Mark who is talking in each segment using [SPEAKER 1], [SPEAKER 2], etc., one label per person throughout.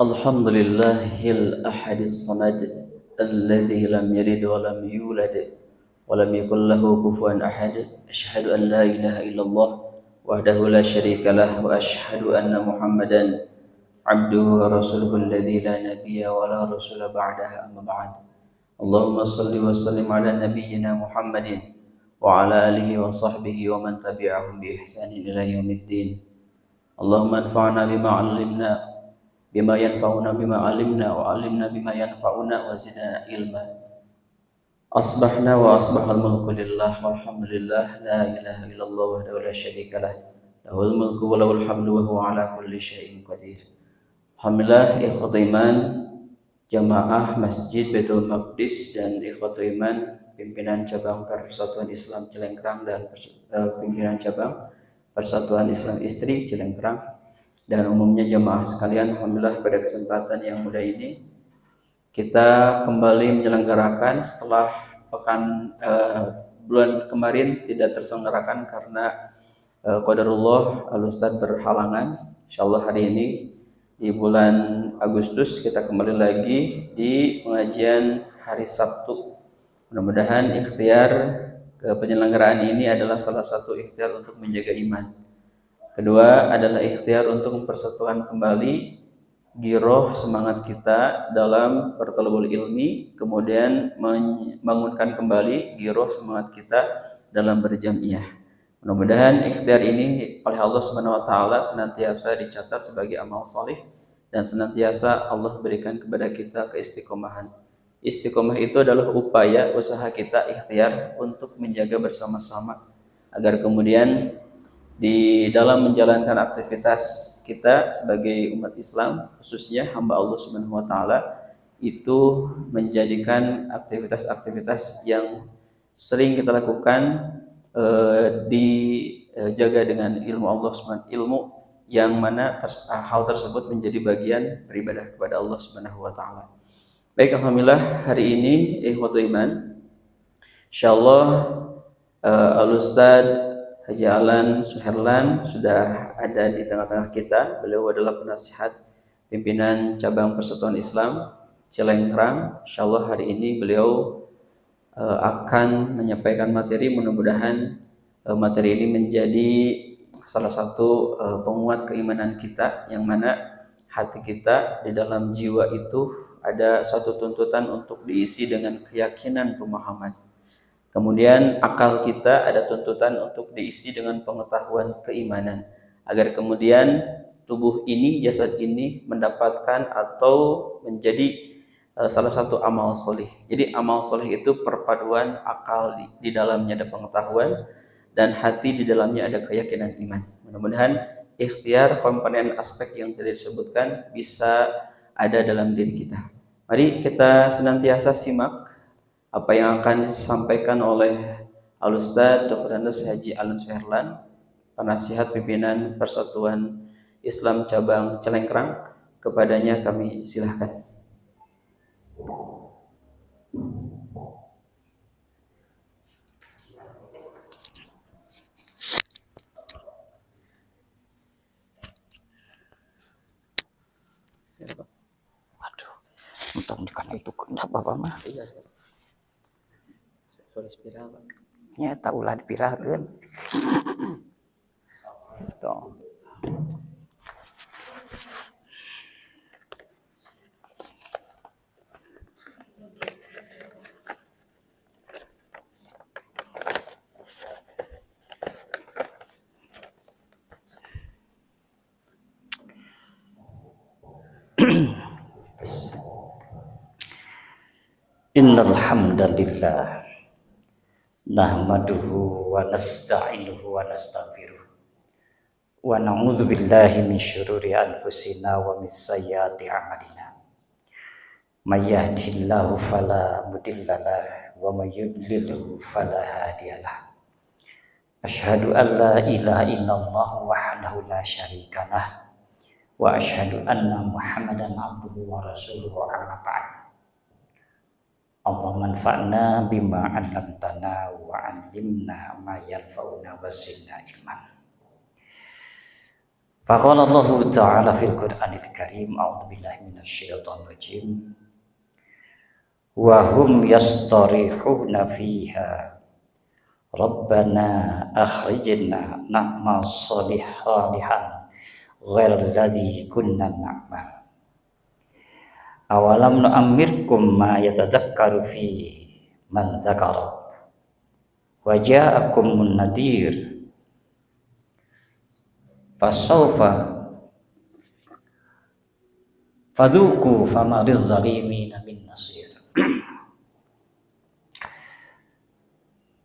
[SPEAKER 1] الحمد لله الأحد الصمد الذي لم يلد ولم يولد ولم يكن له كفوا أحد. أشهد أن لا إله إلا الله وحده لا شريك له وأشهد أن محمدا عبده ورسوله الذي لا نبي ولا رسول بعدها. أما بعد، اللهم صل وسلم على نبينا محمد وعلى آله وصحبه ومن تبعهم بإحسان إلى يوم الدين. اللهم انفعنا بما ينفعنا بما علمنا وعلمنا بما ينفعنا وزدنا علما. أصبحنا وأصبح الملك لله والحمد لله لا إله إلا الله وحده لا شريك له له الملك وله الحمد وهو على كل شيء قدير. Alhamdulillah, ikhwatul iman jamaah Masjid Baitul Maqdis dan ikhwatul iman pimpinan cabang Persatuan Islam Cilengkrang dan pimpinan cabang Persatuan Islam Istri Cilengkrang dan umumnya jamaah sekalian, alhamdulillah pada kesempatan yang mulia ini kita kembali menyelenggarakan setelah bulan kemarin tidak terselenggarakan karena qadarullah al-ustadz berhalangan. Insyaallah hari ini di bulan Agustus kita kembali lagi di pengajian hari Sabtu. Mudah-mudahan ikhtiar penyelenggaraan ini adalah salah satu ikhtiar untuk menjaga iman. Kedua adalah ikhtiar untuk mempersatukan kembali giroh semangat kita dalam bertalabul ilmi, kemudian membangunkan kembali giroh semangat kita dalam berjamiah. Mudah-mudahan ikhtiar ini oleh Allah Subhanahu wa taala senantiasa dicatat sebagai amal saleh dan senantiasa Allah berikan kepada kita keistiqomahan. Istiqomah itu adalah upaya usaha kita ikhtiar untuk menjaga bersama-sama agar kemudian di dalam menjalankan aktivitas kita sebagai umat Islam, khususnya hamba Allah Subhanahu wa taala, itu menjadikan aktivitas-aktivitas yang sering kita lakukan dijaga dengan ilmu Allah Subhanahu, ilmu yang mana hal tersebut menjadi bagian beribadah kepada Allah Subhanahu wa taala. Baik, alhamdulillah hari ini ikhwatul iman insyaallah Al-Ustadz Haji Alan Suherlan sudah ada di tengah-tengah kita. Beliau adalah penasihat pimpinan cabang Persatuan Islam Cilengkrang. Insyaallah hari ini beliau akan menyampaikan materi. Mudah-mudahan materi ini menjadi salah satu penguat keimanan kita, yang mana hati kita di dalam jiwa itu ada satu tuntutan untuk diisi dengan keyakinan pemahaman. Kemudian akal kita ada tuntutan untuk diisi dengan pengetahuan keimanan, agar kemudian tubuh ini, jasad ini mendapatkan atau menjadi salah satu amal solih. Jadi amal solih itu perpaduan akal di dalamnya ada pengetahuan dan hati di dalamnya ada keyakinan iman. Mudah-mudahan ikhtiar komponen aspek yang tadi disebutkan bisa ada dalam diri kita. Mari kita senantiasa simak apa yang akan disampaikan oleh Al-Ustadz Dr. Andes Haji Alan Suherlan, penasihat pimpinan Persatuan Islam Cabang Cilengkrang. Kepadanya kami silahkan.
[SPEAKER 2] Waduh, untung karena itu kenapa Bapak mah?
[SPEAKER 1] Iya, spiral.
[SPEAKER 2] Ya taulah dipiralkeun. Tuh. Innal hamdalillah nahmaduhu wa nasta'inuhu wa nastaghfiruh wa na'udzu billahi min syururi anfusina wa min sayyiati a'malina. May yahdihillahu fala mudhillalah wa may yudlilhu fala hadiyalah. Asyhadu an la ilaha illallah wahdahu la syarikalah wa asyhadu anna Muhammadan abduhu wa rasuluhu amma ba'd. Allah manfa'na bima 'allamtana wa 'allimna ma yanfa'una wa zidna ilman. Faqala Allah Ta'ala fil Qur'anil Karim, a'udzu billahi minasyaitonir rajim. Wa hum yastarihuna fiha. Rabbana akhrijna na'mal salihan ghairal ladzi kunna na'mal. Awalam nu'ammirkum ma yatadakkaru fi man dzakara wa ja'akumun nadhir fasawfa fadzuqu fama lizzalimin min nasir.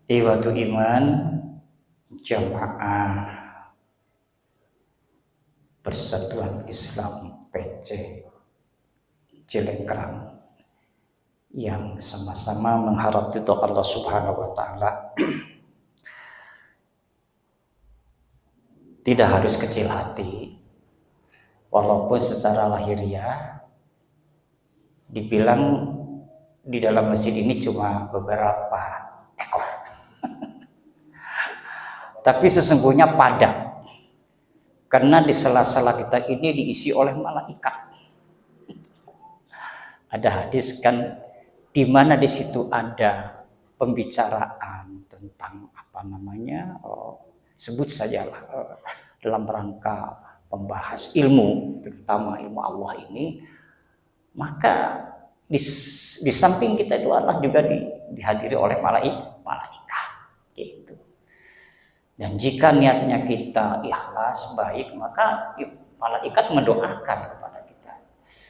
[SPEAKER 2] Iwatu iman jamaah Persatuan Islam PC Cilengkrang yang sama-sama mengharap ridho Allah Subhanahu wa taala. Tidak harus kecil hati, walaupun secara lahiriah dibilang di dalam masjid ini cuma beberapa ekor. Tapi sesungguhnya padat, karena di sela-sela kita ini diisi oleh malaikat. Ada hadis kan, di mana di situ ada pembicaraan tentang sebut sajalah dalam rangka membahas ilmu, terutama ilmu Allah ini, maka di samping kita itu Allah juga dihadiri oleh malaikat gitu. Dan jika niatnya kita ikhlas baik, maka malaikat mendoakan kepada kita,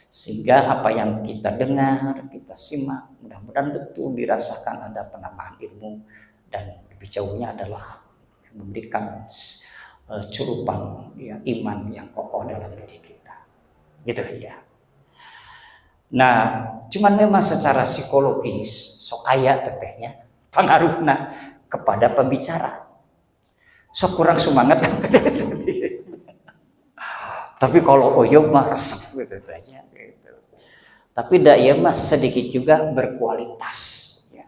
[SPEAKER 2] sehingga apa yang kita dengar, kita simak, mudah-mudahan betul dirasakan ada penambahan ilmu, dan lebih jauhnya adalah memberikan curupan ya, iman yang kokoh dalam diri kita, gitu ya. Nah, cuman memang secara psikologis sok aya tetehnya pengaruhna kepada pembicara. Sok kurang semangat. Tapi kalau oyong mah resep gitu aja gitu. Tapi daya mah sedikit juga berkualitas ya.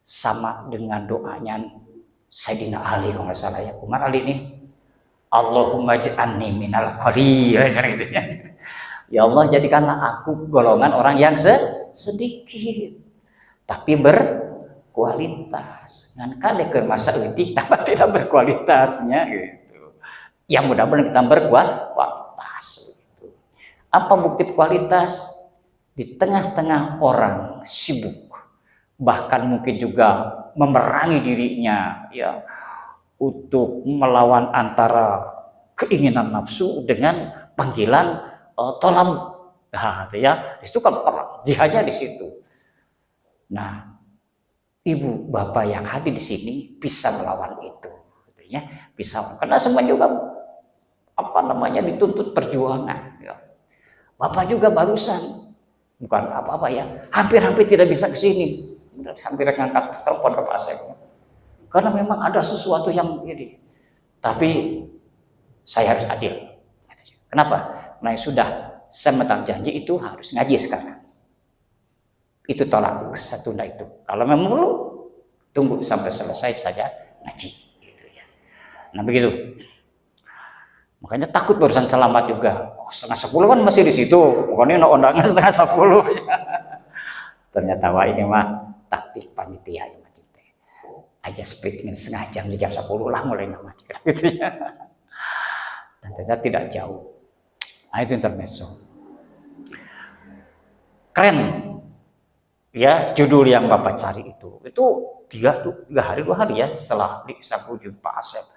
[SPEAKER 2] Sama dengan doanya Sayyidina Ali kalau nggak salah ya, Umar Ali nih, Allahumma ja'alni minal qalil gitu ya. Ya Allah, jadikanlah aku golongan orang yang sedikit tapi berkualitas. Ngan kade keur masa eutik tapi tidak berkualitasnya gitu. Ya mudah-mudahan kita berkualitas gitu. Apa bukti kualitas? Di tengah-tengah orang sibuk, bahkan mungkin juga memerangi dirinya ya untuk melawan antara keinginan nafsu dengan panggilan tolong. Nah, ya itu kan perang jihadnya di situ. Nah, ibu bapak yang hadir di sini bisa melawan itu, gitu ya, bisa, karena semua juga dituntut perjuangan. Ya. Bapak juga barusan bukan apa-apa ya, hampir-hampir tidak bisa ke sini. Hampir ngangkat telepon ke Pak Asep karena memang ada sesuatu yang ini, tapi saya harus adil. Kenapa? Nah sudah saya menang janji itu harus ngaji sekarang, itu tolak setunda itu. Kalau memang perlu tunggu sampai selesai saja ngaji gitu ya. Nah begitu, makanya takut barusan selamat juga. 9:30 kan masih di situ, pokoknya undangan 9:30. Ternyata wah ini mah taktik panitia ya masjid aja, speednya setengah jam, di jam 10 lah mulai nama gitu ya. Dan ternyata tidak jauh. Nah itu intermezzo keren ya. Judul yang Bapak cari itu 3 hari 2 hari ya setelah disampaikan Pak Asep.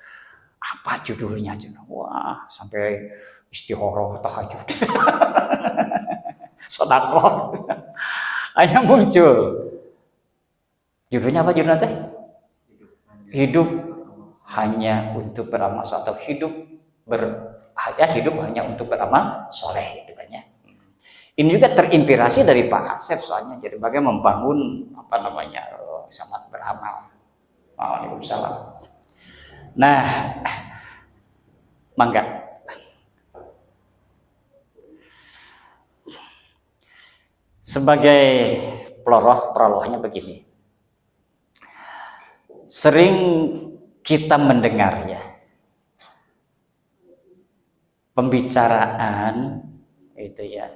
[SPEAKER 2] Apa judulnya? Wah sampai istihoroh tahajud sedekah hanya muncul. Judulnya apa judulnya teh? Hidup hanya untuk beramal soleh, atau hidup hanya untuk beramal soleh gitu kan ya. Ini juga terinspirasi dari Pak Asep soalnya, jadi bagaimana membangun sangat beramal. Waalaikumsalam. Nah, mangga. Sebagai prolognya begini. Sering kita mendengar ya, pembicaraan itu ya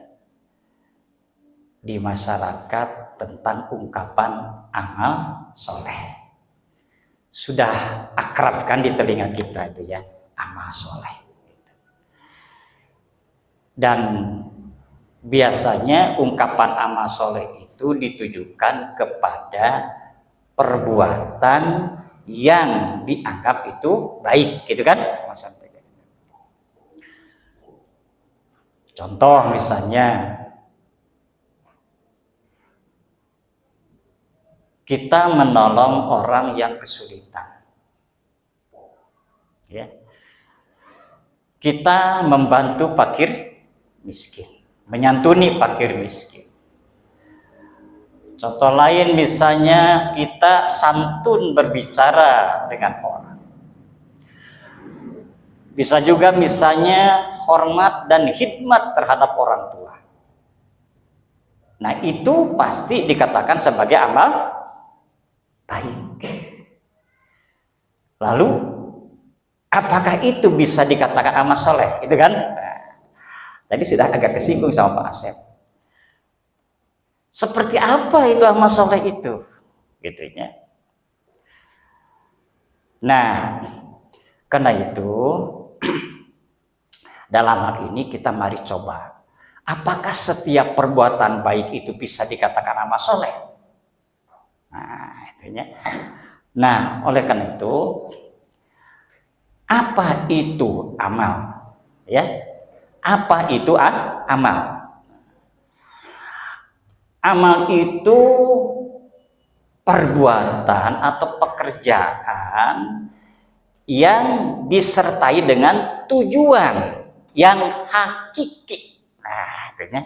[SPEAKER 2] di masyarakat tentang ungkapan amal soleh. Sudah akrab kan di telinga kita itu ya, amal soleh. Dan biasanya ungkapan amal soleh itu ditujukan kepada perbuatan yang dianggap itu baik, gitu kan? Contoh misalnya, kita menolong orang yang kesulitan, ya. Kita membantu fakir miskin, menyantuni fakir miskin. Contoh lain misalnya kita santun berbicara dengan orang. Bisa juga misalnya hormat dan khidmat terhadap orang tua. Nah, itu pasti dikatakan sebagai amal baik. Lalu apakah itu bisa dikatakan amal soleh? Itu kan? Nah, tadi sudah agak kesinggung sama Pak Asep. Seperti apa itu amal soleh itu? Gitunya. Nah, karena itu dalam hal ini kita mari coba. Apakah setiap perbuatan baik itu bisa dikatakan amal soleh? Nah, itunya. Nah, oleh karena itu, apa itu amal? Ya, apa itu amal? Amal itu perbuatan atau pekerjaan yang disertai dengan tujuan yang hakiki. Nah, artinya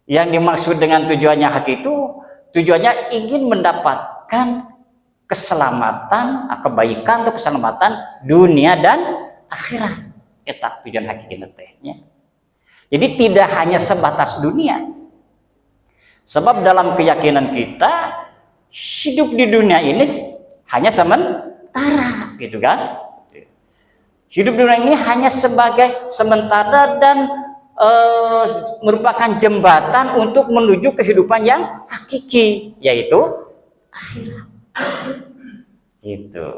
[SPEAKER 2] yang dimaksud dengan tujuannya hakiki itu tujuannya ingin mendapatkan keselamatan, kebaikan atau keselamatan dunia dan akhirat. Eta tujuan hakiki nantinya. Jadi tidak hanya sebatas dunia. Sebab dalam keyakinan kita hidup di dunia ini hanya sementara, gitu kan? Hidup di dunia ini hanya sebagai sementara dan merupakan jembatan untuk menuju kehidupan yang hakiki, yaitu akhirat. Gitu.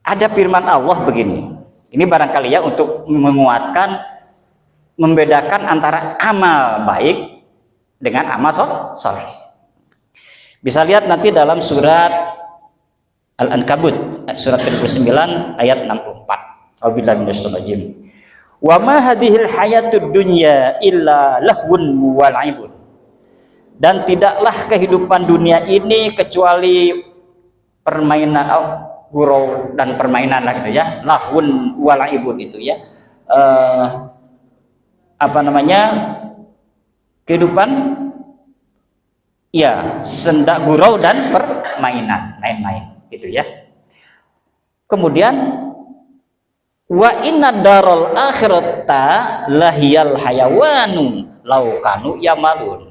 [SPEAKER 2] Ada firman Allah begini. Ini barangkali ya untuk menguatkan, membedakan antara amal baik dengan amal soleh. Bisa lihat nanti dalam surat Al-Ankabut surat ke-29 ayat 64. Wabillahi minasyaitonir wa ma hadhil hayatud dunya illa lahwun wa la'ibun. Dan tidaklah kehidupan dunia ini kecuali permainan, gurau dan permainan lah gitu ya. Lahwun wa la'ibun itu ya. Kehidupan ya sendak gurau dan permainan main-main gitu ya. Kemudian wa inna darul akhirata lahiyal hayawanu laukanu yamalun.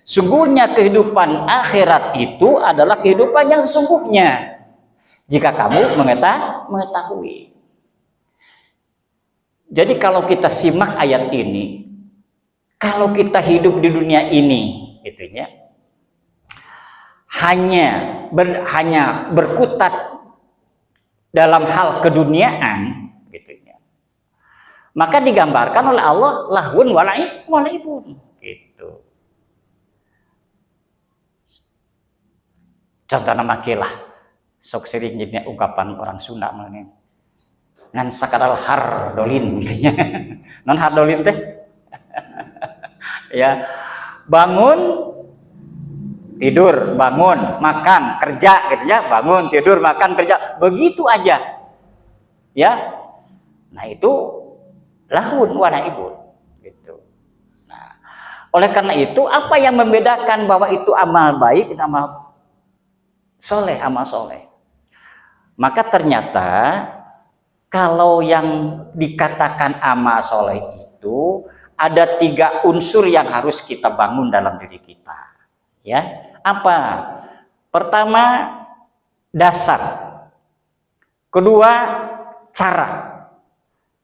[SPEAKER 2] Sungguhnya kehidupan akhirat itu adalah kehidupan yang sesungguhnya jika kamu mengetahui. Jadi kalau kita simak ayat ini, kalau kita hidup di dunia ini, itunya hanya berkutat dalam hal keduniaan, gitunya. Maka digambarkan oleh Allah lahun walaibun, gitu. Contohnya makilah, sok sering jadi ungkapan orang Sunda mengenai ngan sakadal hardolin misalnya. Non hardolin teh ya, bangun tidur, bangun makan kerja gitu ya, bangun tidur makan kerja, begitu aja ya. Nah, itu lahun wa laibun gitu. Nah, oleh karena itu apa yang membedakan bahwa itu amal baik dan amal soleh, maka ternyata kalau yang dikatakan amal soleh itu ada 3 unsur yang harus kita bangun dalam diri kita. Ya, apa? Pertama, dasar. kedua cara,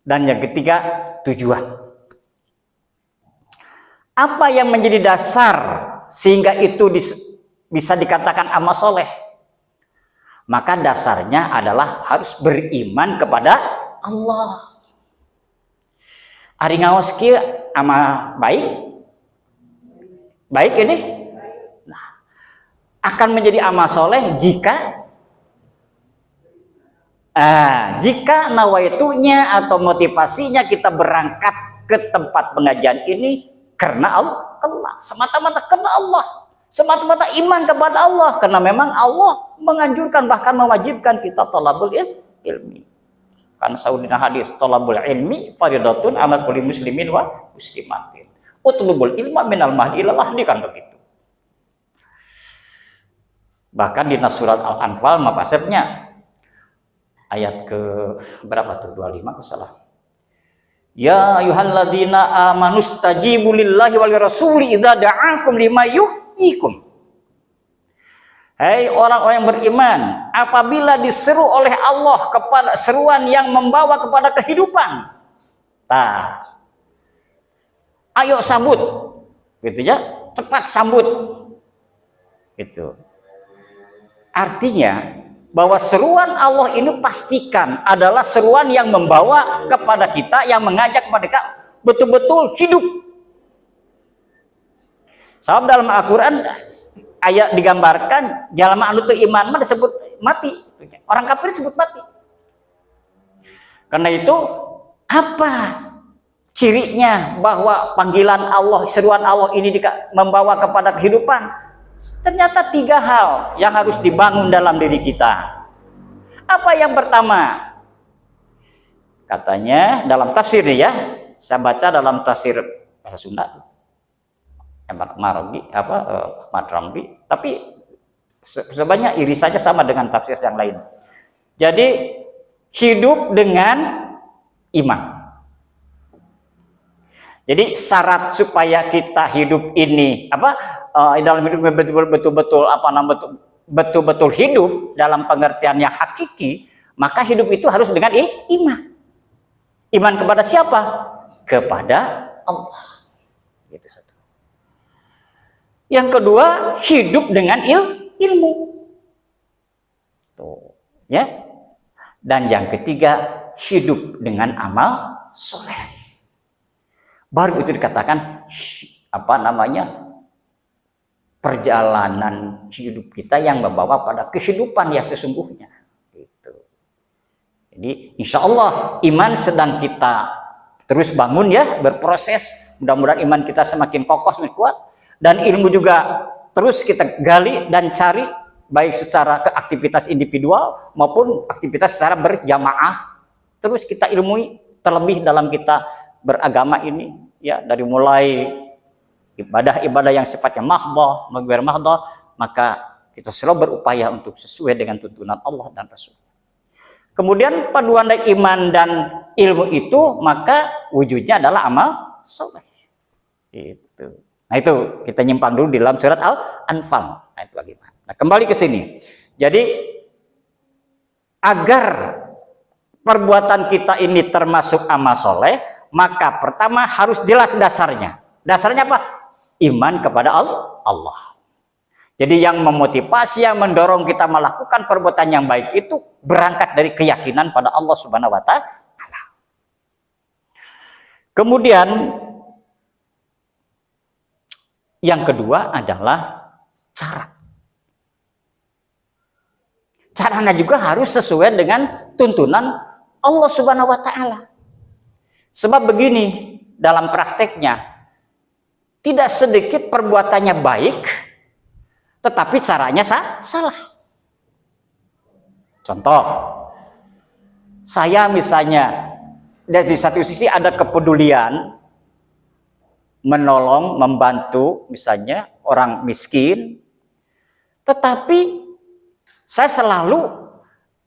[SPEAKER 2] dan yang ketiga tujuan. Apa yang menjadi dasar sehingga itu bisa dikatakan amal soleh? Maka dasarnya adalah harus beriman kepada Allah. Ari ngaos kieu amal baik ini. Nah, akan menjadi amal soleh jika nawaitunya atau motivasinya kita berangkat ke tempat pengajian ini karena Allah, semata-mata karena Allah, semata-mata iman kepada Allah, karena memang Allah menganjurkan bahkan mewajibkan kita thalabul ilmi. Kan saudina hadis thalabul ilmi fardhatun 'ala kulli muslimin wa muslimatin. Utlubul ilma minal mahdi ilal lahdi, kan begitu. Bahkan di surat Al-Anfal mafasirnya ayat ke berapa tuh? 25 kalau salah. Ya ayyuhalladzina amanu stajibu lillahi wal rasuli idza da'akum lima yuhyikum. Hai orang-orang yang beriman, apabila diseru oleh Allah kepada seruan yang membawa kepada kehidupan, ayo sambut, gitu ya, cepat sambut, gitu. Artinya bahwa seruan Allah ini pastikan adalah seruan yang membawa kepada kita, yang mengajak kepada kita betul-betul hidup. Sebab dalam Al-Quran ayat digambarkan jalma anu teu iman mah disebut mati, orang kafir disebut mati. Karena itu apa cirinya bahwa panggilan Allah, seruan Allah ini membawa kepada kehidupan? Ternyata 3 hal yang harus dibangun dalam diri kita. Apa yang pertama? Katanya dalam tafsir nih ya, saya baca dalam tafsir bahasa Sunda, Matrabi, tapi sebenarnya irisannya sama dengan tafsir yang lain. Jadi hidup dengan iman. Jadi syarat supaya kita hidup ini dalam hidup betul-betul hidup dalam pengertian yang hakiki, maka hidup itu harus dengan iman. Iman kepada siapa? Kepada Allah. Itu satu. Yang kedua, hidup dengan ilmu. Tuh, ya. Dan yang ketiga, hidup dengan amal soleh. Baru itu dikatakan perjalanan hidup kita yang membawa pada kehidupan yang sesungguhnya. Gitu. Jadi insya Allah iman sedang kita terus bangun ya, berproses. Mudah-mudahan iman kita semakin kokoh, semakin kuat. Dan ilmu juga terus kita gali dan cari, baik secara aktivitas individual maupun aktivitas secara berjamaah. Terus kita ilmui terlebih dalam kita beragama ini, ya, dari mulai ibadah-ibadah yang sifatnya mahdoh, maka kita selalu berupaya untuk sesuai dengan tuntunan Allah dan Rasul. Kemudian paduan dari iman dan ilmu itu, maka wujudnya adalah amal soleh. Itu. Nah itu kita nyimpan dulu di dalam surat Al-Anfal. Nah, itu bagaimana? Nah, kembali ke sini. Jadi agar perbuatan kita ini termasuk amal soleh, maka pertama harus jelas dasarnya. Dasarnya apa? Iman kepada Allah. Jadi yang memotivasi, yang mendorong kita melakukan perbuatan yang baik itu berangkat dari keyakinan pada Allah Subhanahu wa Ta'ala. Kemudian yang kedua adalah cara. Caranya juga harus sesuai dengan tuntunan Allah Subhanahu wa Ta'ala. Sebab begini, dalam prakteknya tidak sedikit perbuatannya baik, tetapi caranya salah. Contoh, saya misalnya dari satu sisi ada kepedulian, menolong, membantu misalnya orang miskin, tetapi saya selalu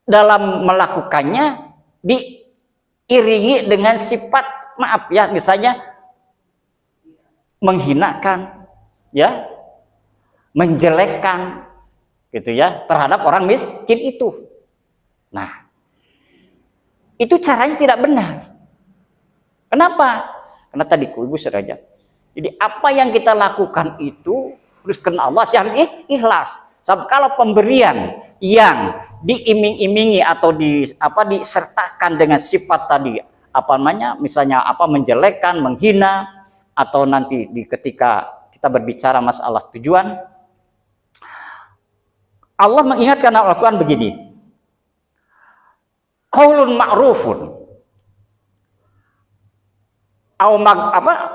[SPEAKER 2] dalam melakukannya diiringi dengan sifat misalnya menghinakan, ya, menjelekkan, gitu ya, terhadap orang miskin itu. Nah, Itu caranya tidak benar. Kenapa? Karena tadi Ibu saudara. Jadi apa yang kita lakukan itu terus kena Allah harus ikhlas. Sebab kalau pemberian yang diiming-imingi atau disertakan dengan sifat tadi misalnya menjelekkan, menghina, atau nanti ketika kita berbicara masalah tujuan, Allah mengingatkan Al-Quran begini, qaulun ma'rufun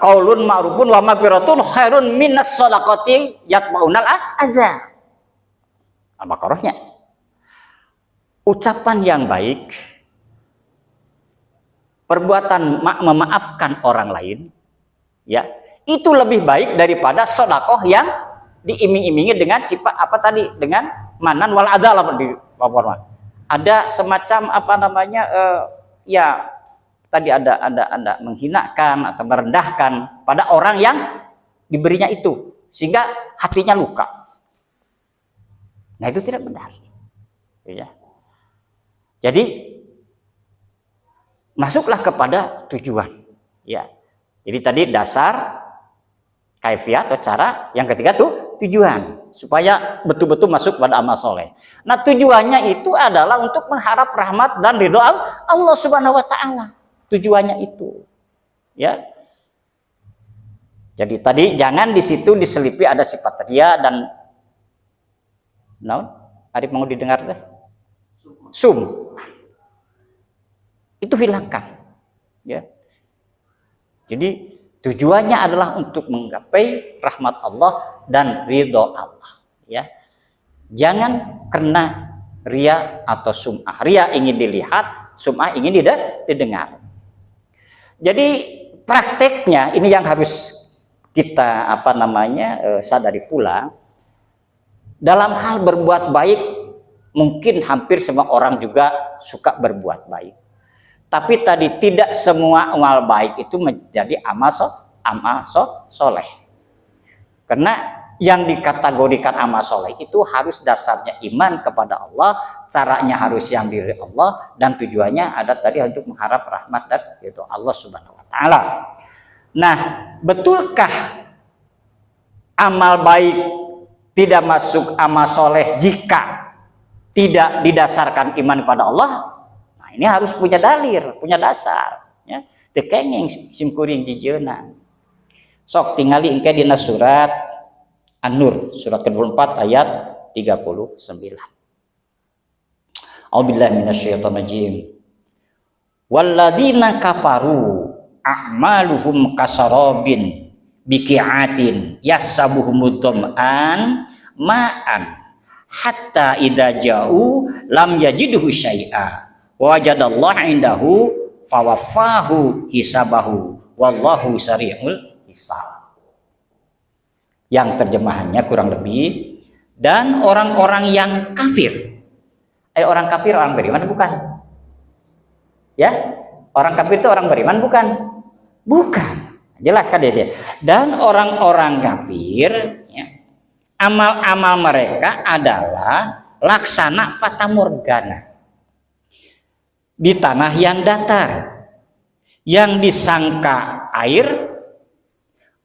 [SPEAKER 2] qaulun ma'rufun wa maghfiratun khairun minas shadaqati yatba'unal adza. Al-Baqarahnya. Ucapan yang baik, perbuatan memaafkan orang lain, ya, itu lebih baik daripada sedekah yang diiming-imingi dengan sifat dengan manan wal adza di Al-Qur'an. Ada semacam tadi ada menghinakan atau merendahkan pada orang yang diberinya itu sehingga hatinya luka. Nah, itu tidak benar. Ya. Jadi masuklah kepada tujuan. Ya. Jadi tadi dasar, kaifiah atau cara, yang ketiga tuh tujuan supaya betul-betul masuk pada amal soleh. Nah, tujuannya itu adalah untuk mengharap rahmat dan ridho Allah Subhanahu Wa Taala. Tujuannya itu, ya. Jadi tadi jangan di situ diselipi ada sifat ria dan Arif mau didengar deh. Sum. Itu hilangkan. Ya. Jadi tujuannya adalah untuk menggapai rahmat Allah dan ridho Allah. Ya. Jangan kena ria atau sum'ah. Ria ingin dilihat, sum'ah ingin didengar. Jadi prakteknya ini yang harus kita sadari pula. Dalam hal berbuat baik, mungkin hampir semua orang juga suka berbuat baik. Tapi tadi tidak semua amal baik itu menjadi amal soleh. Karena yang dikategorikan amal soleh itu harus dasarnya iman kepada Allah, caranya harus yang diri Allah, dan tujuannya ada tadi untuk mengharap rahmat dan itu Allah Subhanahu Wa Taala. Nah, betulkah amal baik tidak masuk amal soleh jika tidak didasarkan iman kepada Allah? Nah, ini harus punya dalil, punya dasar. Ya. Tekengeng simkuring jijeuna. Sok tingali engke dina surat An-Nur, surat ke-24 ayat 39. A'udzubillahi minasyaitonirrajim. Walladzina kafaru a'maluhum kasarabin biqi'atin yasabuhumud dham'an ma'an hatta idza ja'u lam yajidhu syai'a wa wajadallaha indahu fawaffahu hisabahu wallahu sari'ul hisab. Yang terjemahannya kurang lebih, dan orang-orang yang kafir. Orang kafir orang beriman bukan? Ya? Orang kafir itu orang beriman bukan? Bukan. Jelaskan dia. Dan orang-orang kafir, ya, amal-amal mereka adalah laksana fata morgana di tanah yang datar, yang disangka air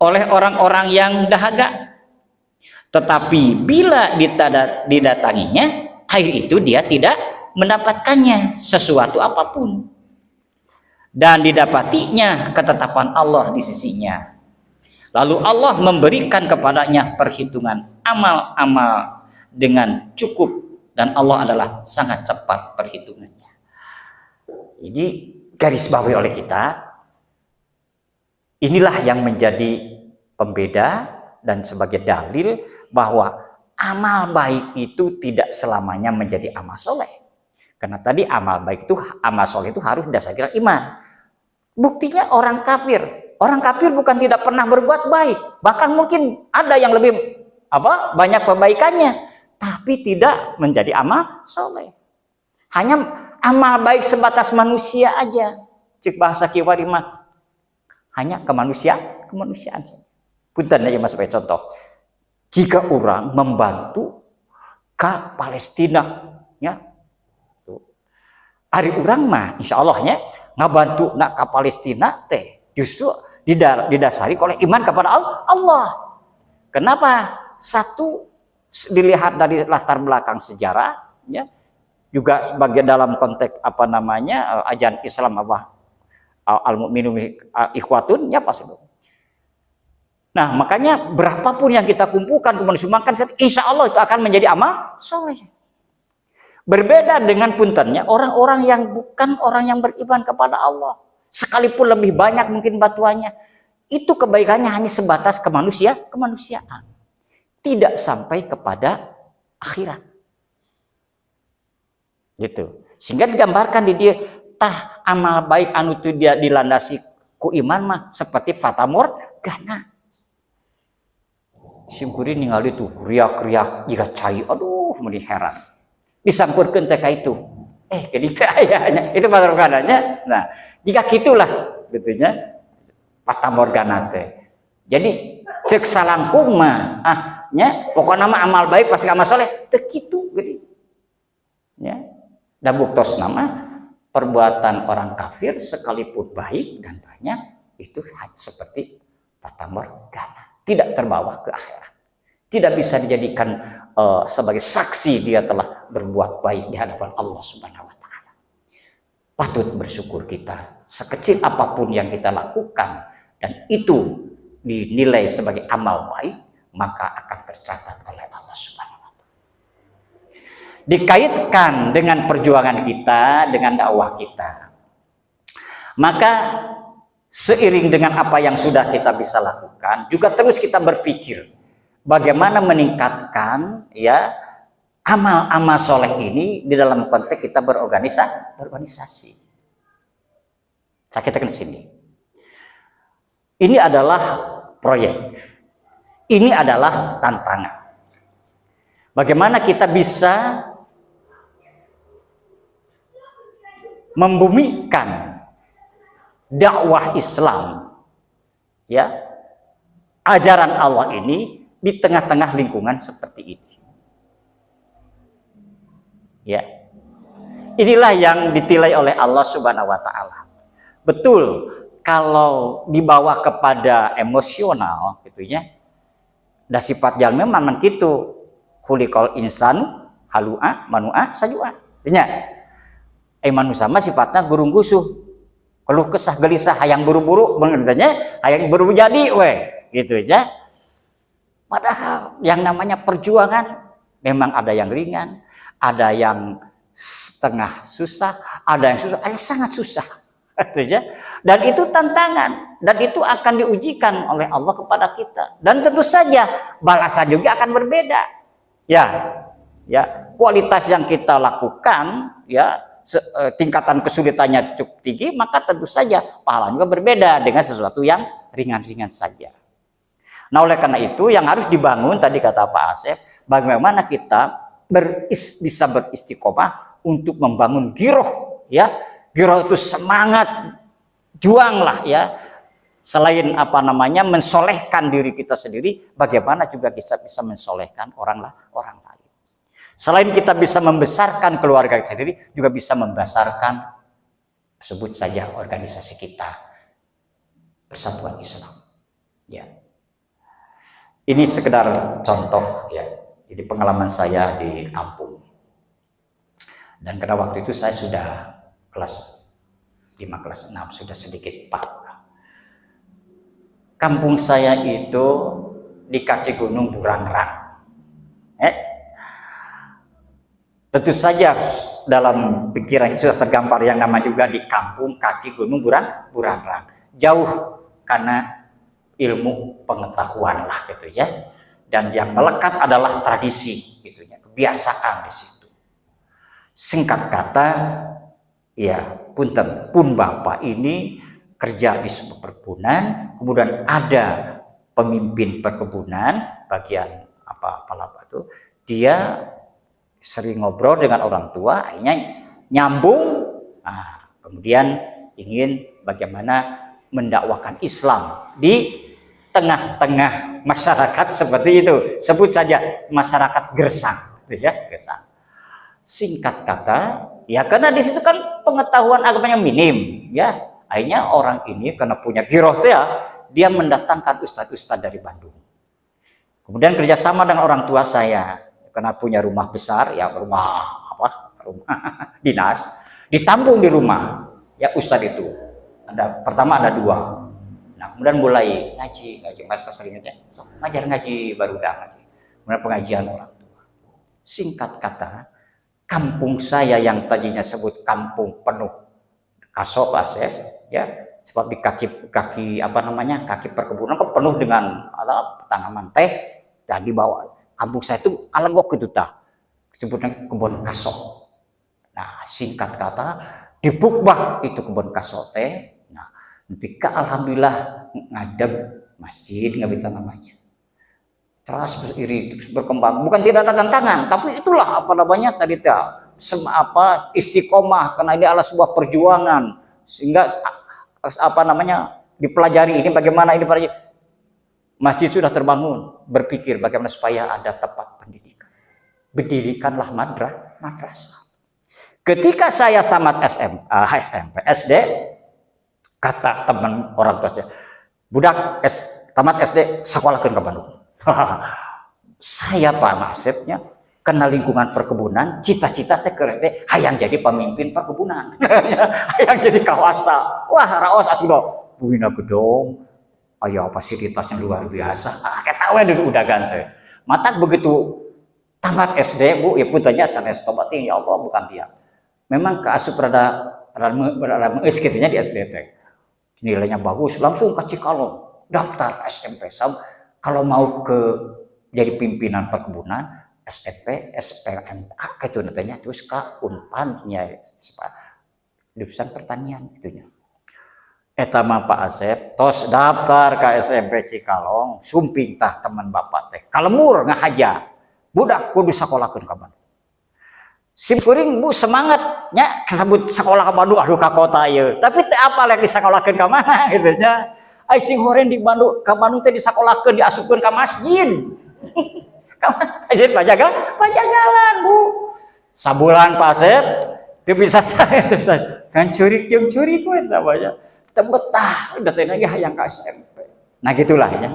[SPEAKER 2] oleh orang-orang yang dahaga. Tetapi bila didatanginya air itu, dia tidak mendapatkannya sesuatu apapun. Dan didapatinya ketetapan Allah di sisinya. Lalu Allah memberikan kepadanya perhitungan amal-amal dengan cukup, dan Allah adalah sangat cepat perhitungannya. Jadi garis bawahi oleh kita, inilah yang menjadi pembeda dan sebagai dalil bahwa amal baik itu tidak selamanya menjadi amal soleh. Karena tadi amal baik itu, amal soleh itu harus didasarkan iman. Buktinya orang kafir bukan tidak pernah berbuat baik, bahkan mungkin ada yang lebih banyak kebaikannya, tapi tidak menjadi amal soleh. Hanya amal baik sebatas manusia aja. Cik bahasa kiwarima, hanya kemanusiaan saja. Punten aja mas sebagai contoh. Jika orang membantu ke Palestina, ya, Ari urang mah insya Allahnya ngabantu nak ke Palestina teh justru didasari oleh iman kepada Allah. Kenapa? Satu, dilihat dari latar belakang sejarah, ya, juga sebagai dalam konteks apa namanya ajaran Islam apa al-mu'minu ikhwatun, ya pasti. Nah makanya berapapun yang kita kumpulkan kemudian sumbangkan, insya Allah itu akan menjadi amal soleh. Berbeda dengan puntennya orang-orang yang bukan orang yang beriman kepada Allah, sekalipun lebih banyak mungkin batuannya, itu kebaikannya hanya sebatas kemanusiaan, tidak sampai kepada akhirat. Gitu. Sehingga digambarkan di dia, tah amal baik anu tu dia dilandasi ku iman mah seperti fata morgana. Simkuring ningali tuh riak-riak jika cai, aduh meni heran. Disampurkeun teh ka itu. Kedita ayahnya itu fata morgananya. Nah, jika gitulah betulnya fata morgana teh. Jadi cek salangkung mah nya pokokna mah amal baik pasti amal soleh teu kitu geuning. Ya. Dan buktos nama perbuatan orang kafir sekalipun baik dan banyak itu seperti fata morgana, tidak terbawa ke akhirat, tidak bisa dijadikan sebagai saksi dia telah berbuat baik di hadapan Allah Subhanahu wa taala. Patut bersyukur kita sekecil apapun yang kita lakukan dan itu dinilai sebagai amal baik, maka akan tercatat oleh Allah Subhanahu wa taala. Dikaitkan dengan perjuangan kita, dengan dakwah kita. Maka seiring dengan apa yang sudah kita bisa lakukan, juga terus kita berpikir bagaimana meningkatkan ya amal-amal soleh ini di dalam konteks kita berorganisasi. Saya katakan di sini. Ini adalah proyek. Ini adalah tantangan. Bagaimana kita bisa membumikan dakwah Islam, ya, ajaran Allah ini di tengah-tengah lingkungan seperti ini. Ya. Inilah yang ditilai oleh Allah Subhanahu wa taala. Betul, kalau dibawa kepada emosional gitu ya. Da sifat jalma memang kitu. Khuliqal insanu halua manua sajua. Artinya manusia mah sifatnya gurung gusuh. Keluh kesah gelisah hayang buru-buru benernya hayang buru jadi gitu aja. Padahal yang namanya perjuangan memang ada yang ringan, ada yang setengah susah, ada yang susah, ada yang sangat susah. Gitu aja. Dan itu tantangan dan itu akan diujikan oleh Allah kepada kita. Dan tentu saja balasan juga akan berbeda. Ya, kualitas yang kita lakukan ya tingkatan kesulitannya cukup tinggi, maka tentu saja pahala juga berbeda dengan sesuatu yang ringan-ringan saja. Nah, oleh karena itu yang harus dibangun tadi kata Pak Asep, bagaimana kita bisa beristiqomah untuk membangun giroh, ya. Giroh itu semangat, juanglah ya. Selain apa namanya mensolehkan diri kita sendiri, bagaimana juga kita bisa mensolehkan orang lain. Selain kita bisa membesarkan keluarga kita sendiri, juga bisa membesarkan, sebut saja organisasi kita, Persatuan Islam. Ya, ini sekedar contoh ya. Jadi pengalaman saya di kampung. Dan karena waktu itu saya sudah kelas 5, kelas 6, sudah sedikit paham. Kampung saya itu di kaki Gunung Burangrang. Tentu saja dalam pikiran sudah tergambar yang nama juga di kampung kaki Gunung Burangrang. Jauh karena ilmu pengetahuan lah gitu ya. Dan yang melekat adalah tradisi gitu ya, kebiasaan di situ. Singkat kata, ya punten pun bapak ini kerja di sebuah perkebunan, kemudian ada pemimpin perkebunan bagian apa itu, dia sering ngobrol dengan orang tua, akhirnya nyambung, kemudian ingin bagaimana mendakwakan Islam di tengah-tengah masyarakat seperti itu, sebut saja masyarakat gersang, gitu ya, gersang. Singkat kata, ya karena di situ kan pengetahuan agamanya minim, ya. Akhirnya orang ini karena punya giroh ya, dia mendatangkan ustadz-ustadz dari Bandung. Kemudian kerjasama dengan orang tua saya, karena punya rumah besar, ya rumah dinas, ditampung di rumah, ya ustadz itu. Pertama ada 2. Nah, kemudian mulai ngaji masa seringnya, ngajar ngaji baru ngaji. Kemudian pengajian orang tua. Singkat kata, kampung saya yang tadinya sebut kampung penuh kasop Asep, ya, sebab di kaki perkebunan kan penuh dengan tanaman teh. Dan di bawah kampung saya itu alegok itu sebutnya kebun kasop. Nah, singkat kata dibukbak itu kebun kasop teh. Nah, ketika alhamdulillah ngadep masjid nggak bisa namanya. Terus berkembang, bukan tidak ada tantangan, tapi itulah tadi istiqomah, karena ini adalah sebuah perjuangan, sehingga dipelajari ini bagaimana ini masjid sudah terbangun, berpikir bagaimana supaya ada tempat pendidikan, berdirikanlah madrasah. Ketika saya tamat SMP, SD, kata teman orang tua saya, budak tamat SD sekolahkan ke Bandung. Saya Pak Nasibnya kena lingkungan perkebunan, cita-cita teh hayang jadi pemimpin perkebunan, hayang jadi kawasa. Wah, raos atuh do, buina gedong, aya fasilitasnya luar biasa. Eta we udah ganteng. Matak begitu tamat SD, Bu, ya puntanya sanes tobating, ya Allah bukan dia. Memang keasup rada meus kitu nya di SD teh. Nilainya bagus, langsung ke Cikalong, daftar SMP. Kalau mau jadi pimpinan perkebunan, SMP, SPMA gitu nantinya, terus ke Unpannya jurusan pertanian gitunya. Eta mah Pak Asep tos daftar ke SMP Cikalong, sumping tah teman bapak teh kalemur ngahaja budak kudu sakolahkeun ka Bandung. Sim kuring Bu semangatnya kesebut sekolah ke Bandung, aduh ka kota ieu, tapi teh apa yang disakolahkeun ka mana gitu nya. Ai sing horen di Bandung ka Bandung teh disakolahkeun, diasupkeun ka masjid. Masjid Pajagalan Bu. Sabulan Pak Asep teu bisa saya kan curi ku eta banyak. Teu betah udah teh lagi hayang ka SMP. Nah gitulah ya.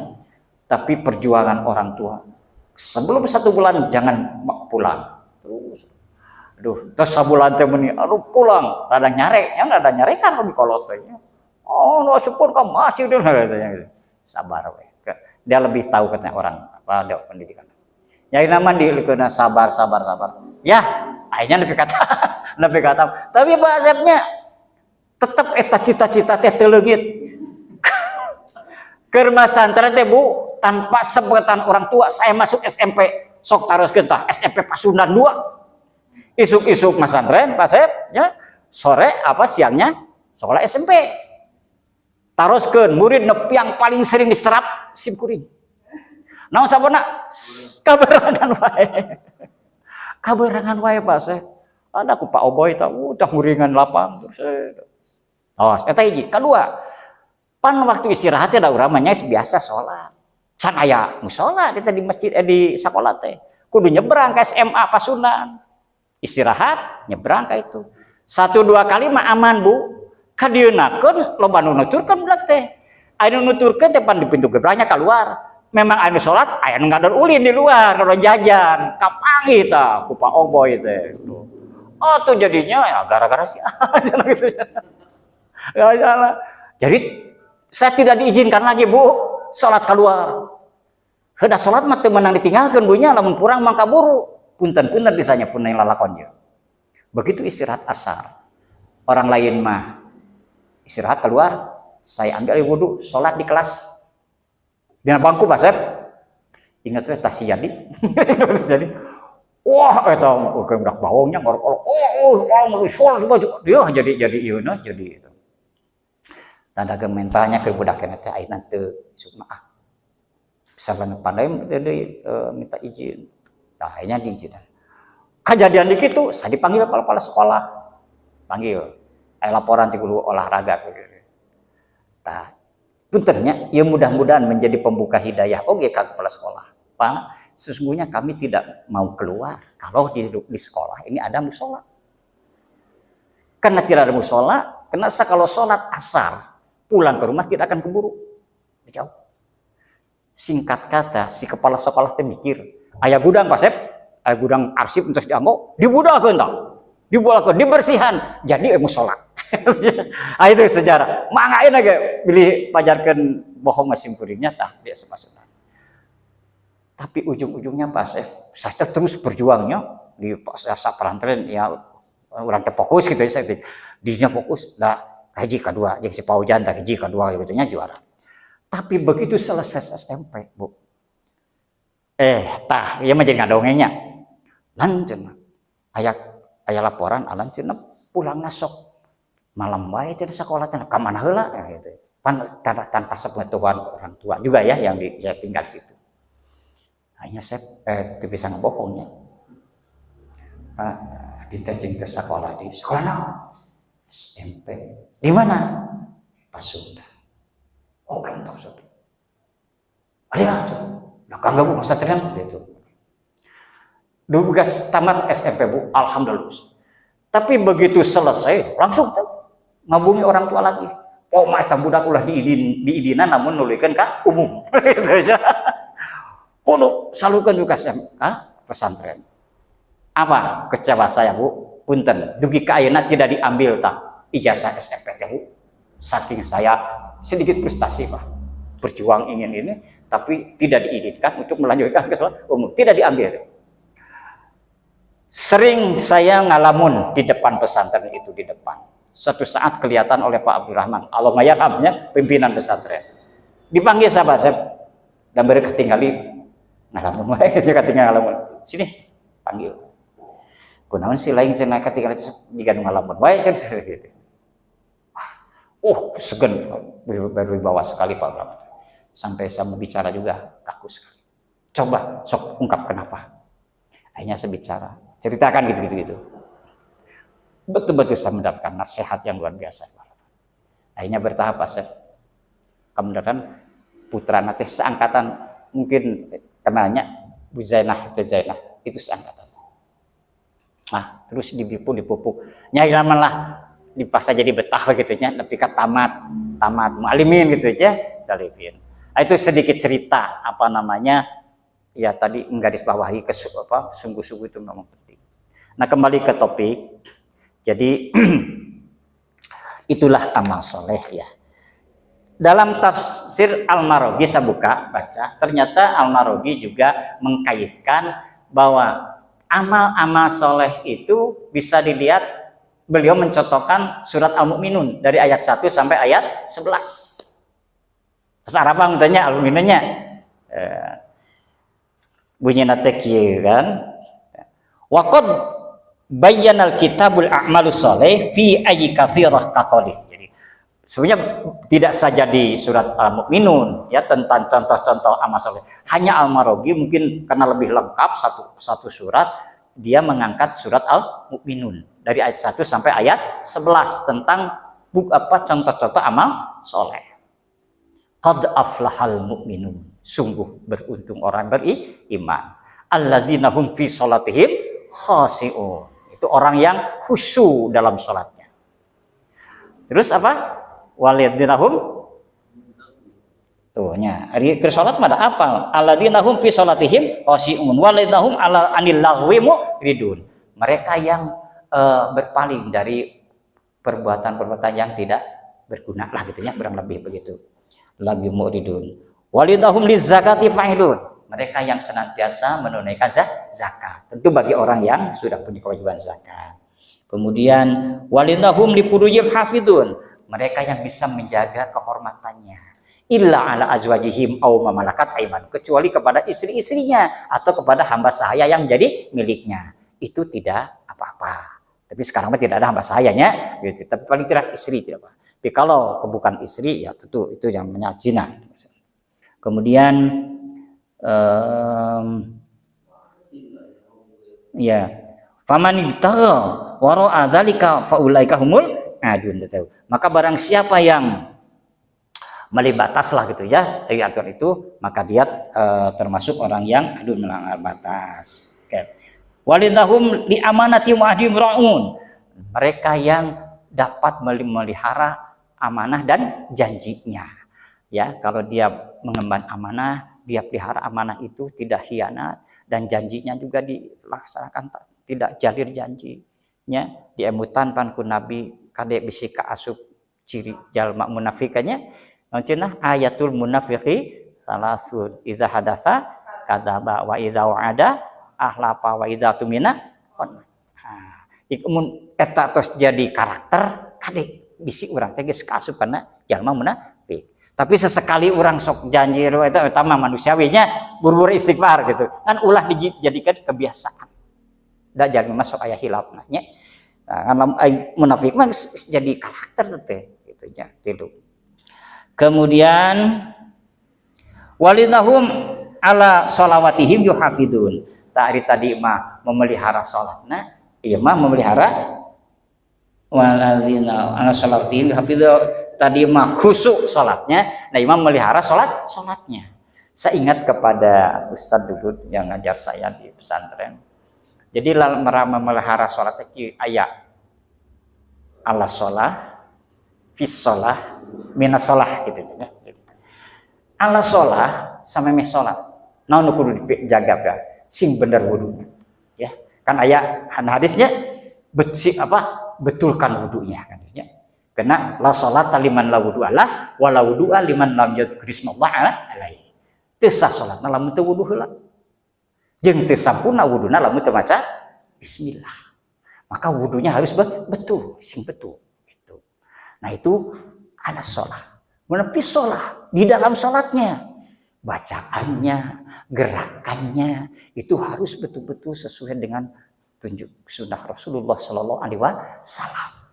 [SPEAKER 2] Tapi perjuangan orang tua. Sebelum 1 bulan jangan pulang. Terus terus sabulan teh meuni aduh pulang, rada nyare, yang rada nyare kan lebih kolot teh. Oh, no sepur ka masjid katanya. Sabar we. Dia lebih tahu katanya orang ada pendidikan. Nyai naman dikeuna sabar. Ya, akhirnya lebih kata. Tapi Pak Asepnya tetap eta cita-cita teh teu leungit. Keur masantren teh Bu, tanpa sebutan orang tua saya masuk SMP, sok taroskeun tah SMP Pasundan 2. Isuk-isuk masantren Pak Asep, ya. Sore siangnya sekolah SMP. Taroskeun murid yang paling sering diserap sim kuring. Naon sabana? Kaberangan wae Pak Asep. Ada ku Pak Oboy tahu udah nguringan lapang terus. Eta hiji. Kedua, pan waktu istirahat da urang mah biasa salat. Can aya mushola kita di masjid di sekolah teh. Kudu nyebrang ke SMA Pasundan. Istirahat nyebrang ka itu. 1-2 kali mah aman Bu. Kadienakeun loba nu nuturkeun budak teh. Anu nuturkeun teh pan di pintu gebrangnya keluar. Memang anu salat aya nu ngador ulin di luar kalau jajan. Kapangi tah ku Pak Oboy teh. Oh tuh jadinya ya gara-gara si gitu. Enggak salah. Jadi saya tidak diizinkan lagi Bu salat keluar. Heudah salat mah teu meunang ditinggalkeun Bu nya lamun kurang mangka buru. Punten-punten bisanya pun yang lalakon je. Begitu istirahat asar. Orang lain mah istirahat keluar, saya ambil air wudhu, sholat di kelas. Dengan bangku Pak Asep. Ingat tuh tas jadi. Wah, eta budak bawongnya ngorok-ngorok. Oh, sholat dia jadi ieu jadi itu. Tanda mentalnya ke budak teh ayeuna teu maaf. Misalnya pandai minta izin. Nah, akhirnya diizinkan. Kejadian dikit tuh, saya dipanggil kepala sekolah. Panggil. Laporan ti guru olahraga. Nah, puntennya, ya mudah-mudahan menjadi pembuka hidayah oge ka kepala sekolah. Pak, sesungguhnya kami tidak mau keluar kalau di sekolah ini ada mushola. Karena tidak ada musola, karena kalau sholat asar pulang ke rumah tidak akan keburu jauh. Singkat kata, si kepala sekolah teh mikir, aya gudang Pak Sep, aya gudang arsip untuk diambo, dibudalkeun tah. Dibudalkeun, dibersihan, jadi musola. Itu sejarah. Mangga ge pilih pajarkeun bohong masing kuringnya tah dia semasukna. Tapi ujung-ujungnya Pak Sep, saya terus berjuangnya di asa pesantren ya orang teh fokus gitu ya, saya dinya fokus dah hiji kedua jeung si Paujan tah hiji kedua gitu nya juara. Tapi begitu selesai SMP, Bu. Tah, ieu mah jadi ngadongengnya. Lan cenah aya laporan alan cenah pulangna sok malam bae cenah sakola teh ka mana heula gitu. Pan tanpa sepengetahuan orang tua juga ya yang tinggal situ. Hanya saya teu bisa ngebohongnya. Ditecing ke sekolah di sekolah naon? SMP. Di mana? Pasunda. Oh kan maksud. Ada tuh. Nah kagak Bu masa tren gitu. Dulu gas tamat SMP Bu, alhamdulillah. Tapi begitu selesai langsung tuh ngabungi orang tua lagi. Oh mah eta budak ulah diidinan namun nulikeun ka umum. Gitu aja. Kudu salukeun juga pesantren. Apa kecewa saya Bu? Punten, dugi ka ayeuna tidak diambil tah ijazah SMP teh Bu. Saking saya sedikit frustasi Pak, berjuang ingin ini, tapi tidak diizinkan untuk melanjutkan ke sekolah umum, tidak diambil. Sering saya ngalamun di depan pesantren itu di depan. Suatu saat kelihatan oleh Pak Abdurrahman, Allahumayarhamnya pimpinan pesantren. Dipanggil sahabat saya, dan beri ketinggali ngalamun, ketinggal ngalamun. Sini, panggil. Kunaon si lain cenah ketinggali jika ngalamun, baik cenah gitu. Segen berwibawa sekali Pak Bram. Sampai saya mau bicara juga kaku sekali. Coba sok ungkap kenapa. Akhirnya saya bicara, ceritakan gitu. Betul-betul saya mendapatkan nasihat yang luar biasa. Akhirnya bertahap Pak. Kemudian putra nanti seangkatan mungkin kenanya Bu Zainah itu seangkatan. Nah terus dipupuk. Nyai laman lah. Dipaksa jadi betah begitunya, tapi kan tamat mualimin gitu aja, jalipin. Nah, itu sedikit cerita apa namanya ya tadi menggaris bawahi sungguh-sungguh itu memang penting. Nah kembali ke topik, jadi itulah amal soleh ya. Dalam tafsir Al-Maraghi saya baca, ternyata Al-Maraghi juga mengkaitkan bahwa amal-amal soleh itu bisa dilihat. Beliau mencontohkan surat Al-Mu'minun dari ayat 1 sampai ayat 11. Terus apa katanya Al-Mu'minunnya? Bunyinya teh kieu kan. Wa qad bayyana al-kitabul a'malus shalih fi ayyi katsirah kaqali. Jadi sebenarnya tidak saja di surat Al-Mu'minun ya tentang contoh-contoh amal saleh. Hanya Al-Maraghi mungkin karena lebih lengkap satu surat dia mengangkat surat Al-Mu'minun dari ayat 1 sampai ayat 11 tentang contoh-contoh amal soleh. Qad aflahal mu'minun, sungguh beruntung orang beriman. Alladzina hum fi sholatihim khashi'un, itu orang yang khusyuk dalam sholatnya. Terus apa? Waladzina hum tuhnya hari ke sholat pada apa? Alladzina hum fi sholatihim khashi'un waladzina hum ala anil lahwi muridun, mereka yang berpaling dari perbuatan-perbuatan yang tidak berguna lah gitunya, kurang lebih begitu. Lagi muridun. Walidahum lizakati fa'ilun, mereka yang senantiasa menunaikan zakat. Tentu bagi orang yang sudah punya kewajiban zakat. Kemudian walidahum lifurujihim hafidun, mereka yang bisa menjaga kehormatannya. Illa ala azwajihim aw ma malakat ayman, kecuali kepada istri-istrinya atau kepada hamba sahaya yang menjadi miliknya. Itu tidak apa-apa. Tapi sekarang mah tidak ada hamba sahayanya, gitu. Tapi paling tidak istri tidak apa. Tapi kalau bukan istri ya tentu itu yang namanya zina. Kemudian ya faman ibtagha wara'a dzalika faulaika humul adun. Maka barang siapa yang melibat batas lah gitu ya dari aturan itu, maka dia termasuk orang yang adun melanggar batas. Walidahum li amanati wa ahdim raun, mereka yang dapat memelihara amanah dan janjinya. Ya, kalau dia mengemban amanah, dia pelihara amanah itu tidak khianat dan janjinya juga dilaksanakan, tidak jalir janjinya. Diemutan pan ku Nabi kade bisi ka asup ciri jalma munafikannya. Cenah ayatul munafiqi salasun idza hadatsa kadzaba wa idza wa'ada ahlafa wa idza tumina khon. Mun eta tos jadi karakter kade bisi urang teh geus kaasup kana jalma munafik. Tapi sesekali orang sok janji eta utama manusiawinya buru-buru istighfar gitu. Kan ulah dijadikan kebiasaan. Da jangan masuk aya hilafna nya. Nah, munafik mah jadi karakter teh gitu nya tilu. Kemudian walidahum ala sholawatihim yuhafidun. Tadi mah memelihara salatna, ieu mah memelihara waladina ala sholawatihim yuhafidun. Tadi mah khusyuk salatnya, nah imam memelihara salatnya. Saya ingat kepada Ustadz dulu yang ngajar saya di pesantren. Jadi memelihara salat itu ayat ala sholah, fis sholah, minas sholah gitu ya. Ala sholah sama mes sholat. Nah nu kudu dijaga ya, sing bener wudunya. Ya, kan ayat hadisnya betulkan wudunya kan ya. Karena la sholat liman la wudu Allah wa la wudu'a liman lam yadhkurismallah alaihi. Teu sah salatna lamun teu wudu heula. Jeung teu sampurna wuduna lamun teu maca bismillah. Maka wudunya harus betul, sing betul gitu. Nah, itu ada sholat. Menepi sholat di dalam sholatnya, bacaannya, gerakannya itu harus betul-betul sesuai dengan tunjuk sunnah Rasulullah Sallallahu Alaihi Wasallam.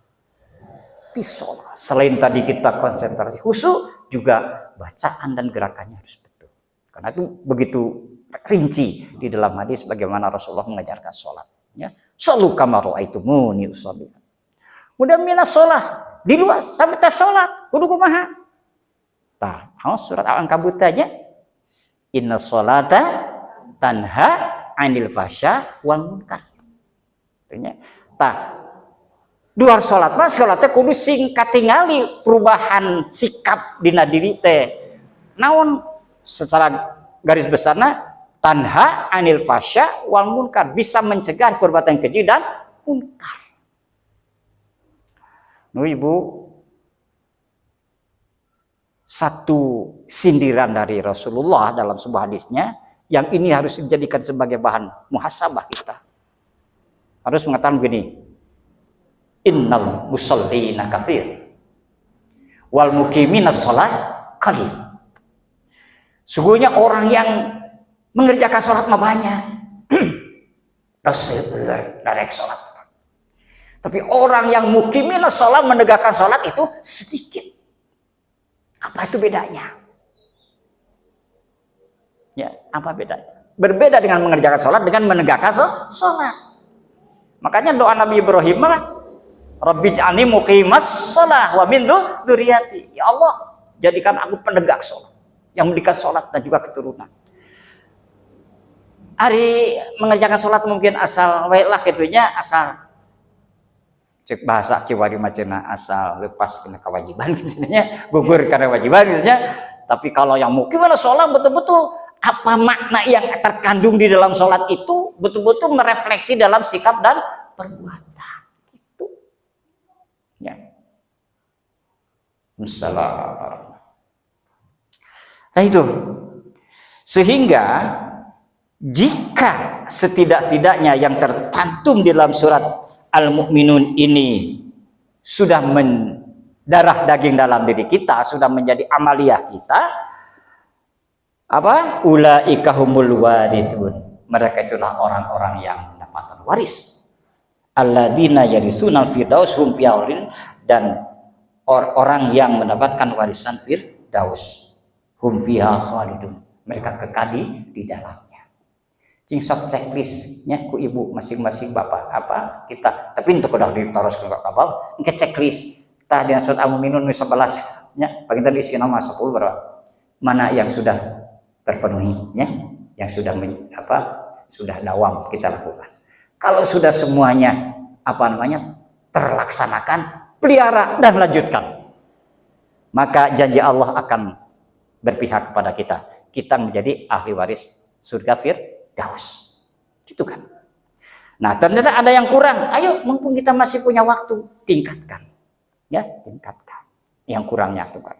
[SPEAKER 2] Sholat. Selain tadi kita konsentrasi khusyuk, juga bacaan dan gerakannya harus betul. Karena itu begitu rinci di dalam hadis bagaimana Rasulullah mengajarkan sholatnya. Shallu kama ra'aitumuni usolli. Mudah minas sholat di luar sampai tas sholat kudu kumaha. Tah, surat Al-Ankabut aja. Inna sholata tanha 'anil fahsya wal munkar. Artinya, tah duar sholat mah sholatnya kudu sing katingali perubahan sikap dina diri teh. Naon secara garis besarna tanha 'anil fahsya wal munkar, bisa mencegah perbuatan keji dan munkar. Nu Ibu, satu sindiran dari Rasulullah dalam sebuah hadisnya yang ini harus dijadikan sebagai bahan muhasabah kita. Harus mengatakan begini, innal musallina katsir wal muqimina shalah qalil. Sungguhnya orang yang mengerjakan sholat mah banyak. Darek sholat. Tapi orang yang muqimina shalah, menegakkan sholat itu sedikit. Apa itu bedanya? Ya, apa bedanya? Berbeda dengan mengerjakan sholat dengan menegakkan sholat. Makanya doa Nabi Ibrahim mah Rabbi ja'alni muqimas shalah wa min dzurriyyati. Ya Allah, jadikan aku penegak sholat, yang mendirikan sholat dan juga keturunan. Hari mengerjakan sholat mungkin asal waelah kitunya, asal cek bahasa kiwari macena asal lepas kena kewajiban gitu-nya, gugur karena kewajiban gitu-nya. Tapi kalau yang muqimana sholat betul-betul apa makna yang terkandung di dalam sholat itu betul-betul merefleksi dalam sikap dan perbuatan. Assalamualaikum. Nah itu, sehingga jika setidak-tidaknya yang tercantum di dalam surat Al-Mu'minun ini sudah mendarah daging dalam diri kita, sudah menjadi amaliyah kita, apa? Ulaika humul warithun. Mereka itulah orang-orang yang mendapatkan waris. Alladzina yarisunal firdaus hum fiha, dan orang yang mendapatkan warisan firdaus hum fiha khalidun, mereka kekal di dalamnya. Cing sok checklistnya ku ibu masing-masing bapak apa kita, tapi untuk udah ditaruh ke kapal ke checklist tah di surat Al-Mu'minun 11 nya paling tadi isi nama 10 berapa, mana yang sudah terpenuhi nya, yang sudah sudah dawam kita lakukan. Kalau sudah semuanya terlaksanakan, pelihara dan lanjutkan. Maka janji Allah akan berpihak kepada kita. Kita menjadi ahli waris surga Firdaus. Gitu kan. Nah, ternyata ada yang kurang. Ayo, mumpung kita masih punya waktu, tingkatkan. Ya, tingkatkan. Yang kurangnya itu kan.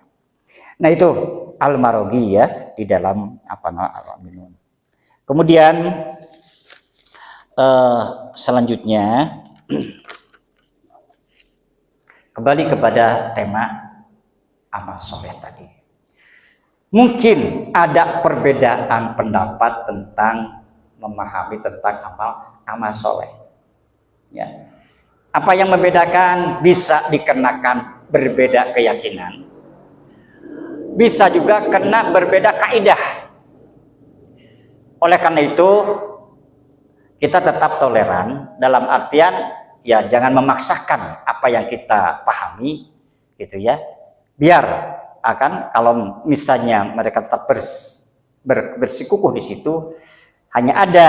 [SPEAKER 2] Nah, itu Al-Maraghi ya di dalam Al-Minun. Kemudian selanjutnya kembali kepada tema amal soleh tadi. Mungkin ada perbedaan pendapat tentang memahami tentang amal soleh. Ya. Apa yang membedakan? Bisa dikarenakan berbeda keyakinan. Bisa juga kena berbeda kaidah. Oleh karena itu, kita tetap toleran dalam artian ya jangan memaksakan apa yang kita pahami gitu ya. Biar akan kalau misalnya mereka tetap bersikukuh di situ, hanya ada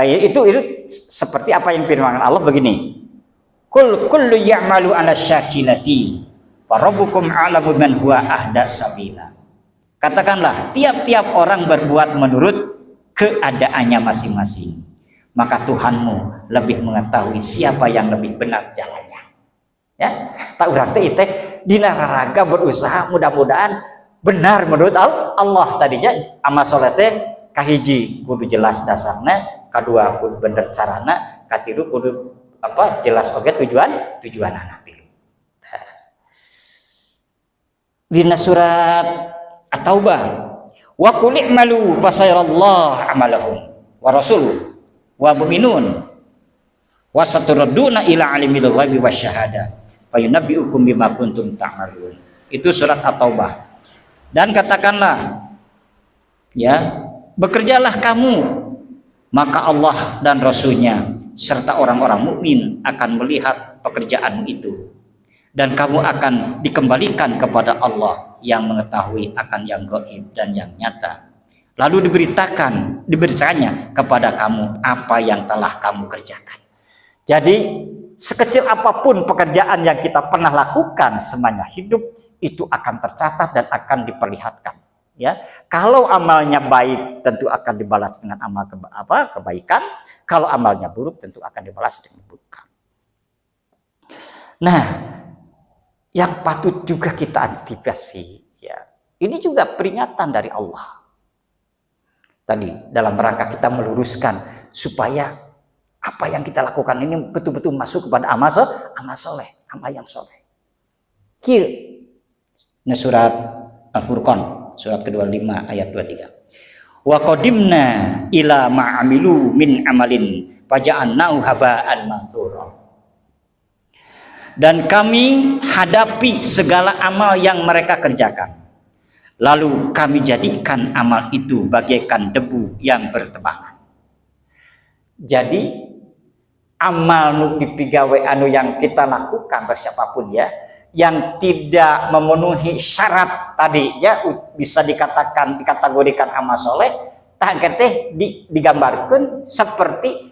[SPEAKER 2] itu seperti apa yang firman Allah begini. Kullu ya'malu 'ala syakilati wa rabbukum 'alamu man huwa ahda sabila. Katakanlah, tiap-tiap orang berbuat menurut keadaannya masing-masing. Maka Tuhanmu lebih mengetahui siapa yang lebih benar jalannya. Ya, tak urang teh dina raraga berusaha mudah-mudahan benar menurut Allah tadinya amal soleh teh kahiji kudu jelas dasarna, kadua kudu bener carana, katilu kudu jelas oge tujuan anak. Dina surat At-Taubah, wa qul i'malu fasayarallahu amalahum wa rasuluhu wa mu'minun wa saturadduna ila alimil ghaibi wasyahada fayunabbi'ukum bima kuntum ta'malun. Itu surat At-Taubah. Dan katakanlah ya, bekerjalah kamu, maka Allah dan Rasulnya serta orang-orang mukmin akan melihat pekerjaanmu itu, dan kamu akan dikembalikan kepada Allah yang mengetahui akan yang gaib dan yang nyata. Lalu diberitakannya kepada kamu apa yang telah kamu kerjakan. Jadi sekecil apapun pekerjaan yang kita pernah lakukan semuanya hidup itu akan tercatat dan akan diperlihatkan. Ya, kalau amalnya baik tentu akan dibalas dengan amal kebaikan. Kalau amalnya buruk tentu akan dibalas dengan keburukan. Nah, yang patut juga kita antisipasi, ya, ini juga peringatan dari Allah. Tadi dalam rangka kita meluruskan supaya apa yang kita lakukan ini betul-betul masuk kepada amal soleh, amal yang soleh. Kia, nah surat Al-Furqan, surat ke-25 ayat 23. Wa qadimna ila ma'amilu min amalin faja'annahu haba'an mansura. Dan kami hadapi segala amal yang mereka kerjakan. Lalu kami jadikan amal itu bagaikan debu yang bertebangan. Jadi amal nu dipigawe anu yang kita lakukan siapapun ya, yang tidak memenuhi syarat tadi ya bisa dikategorikan amal soleh, tak teh digambarkan seperti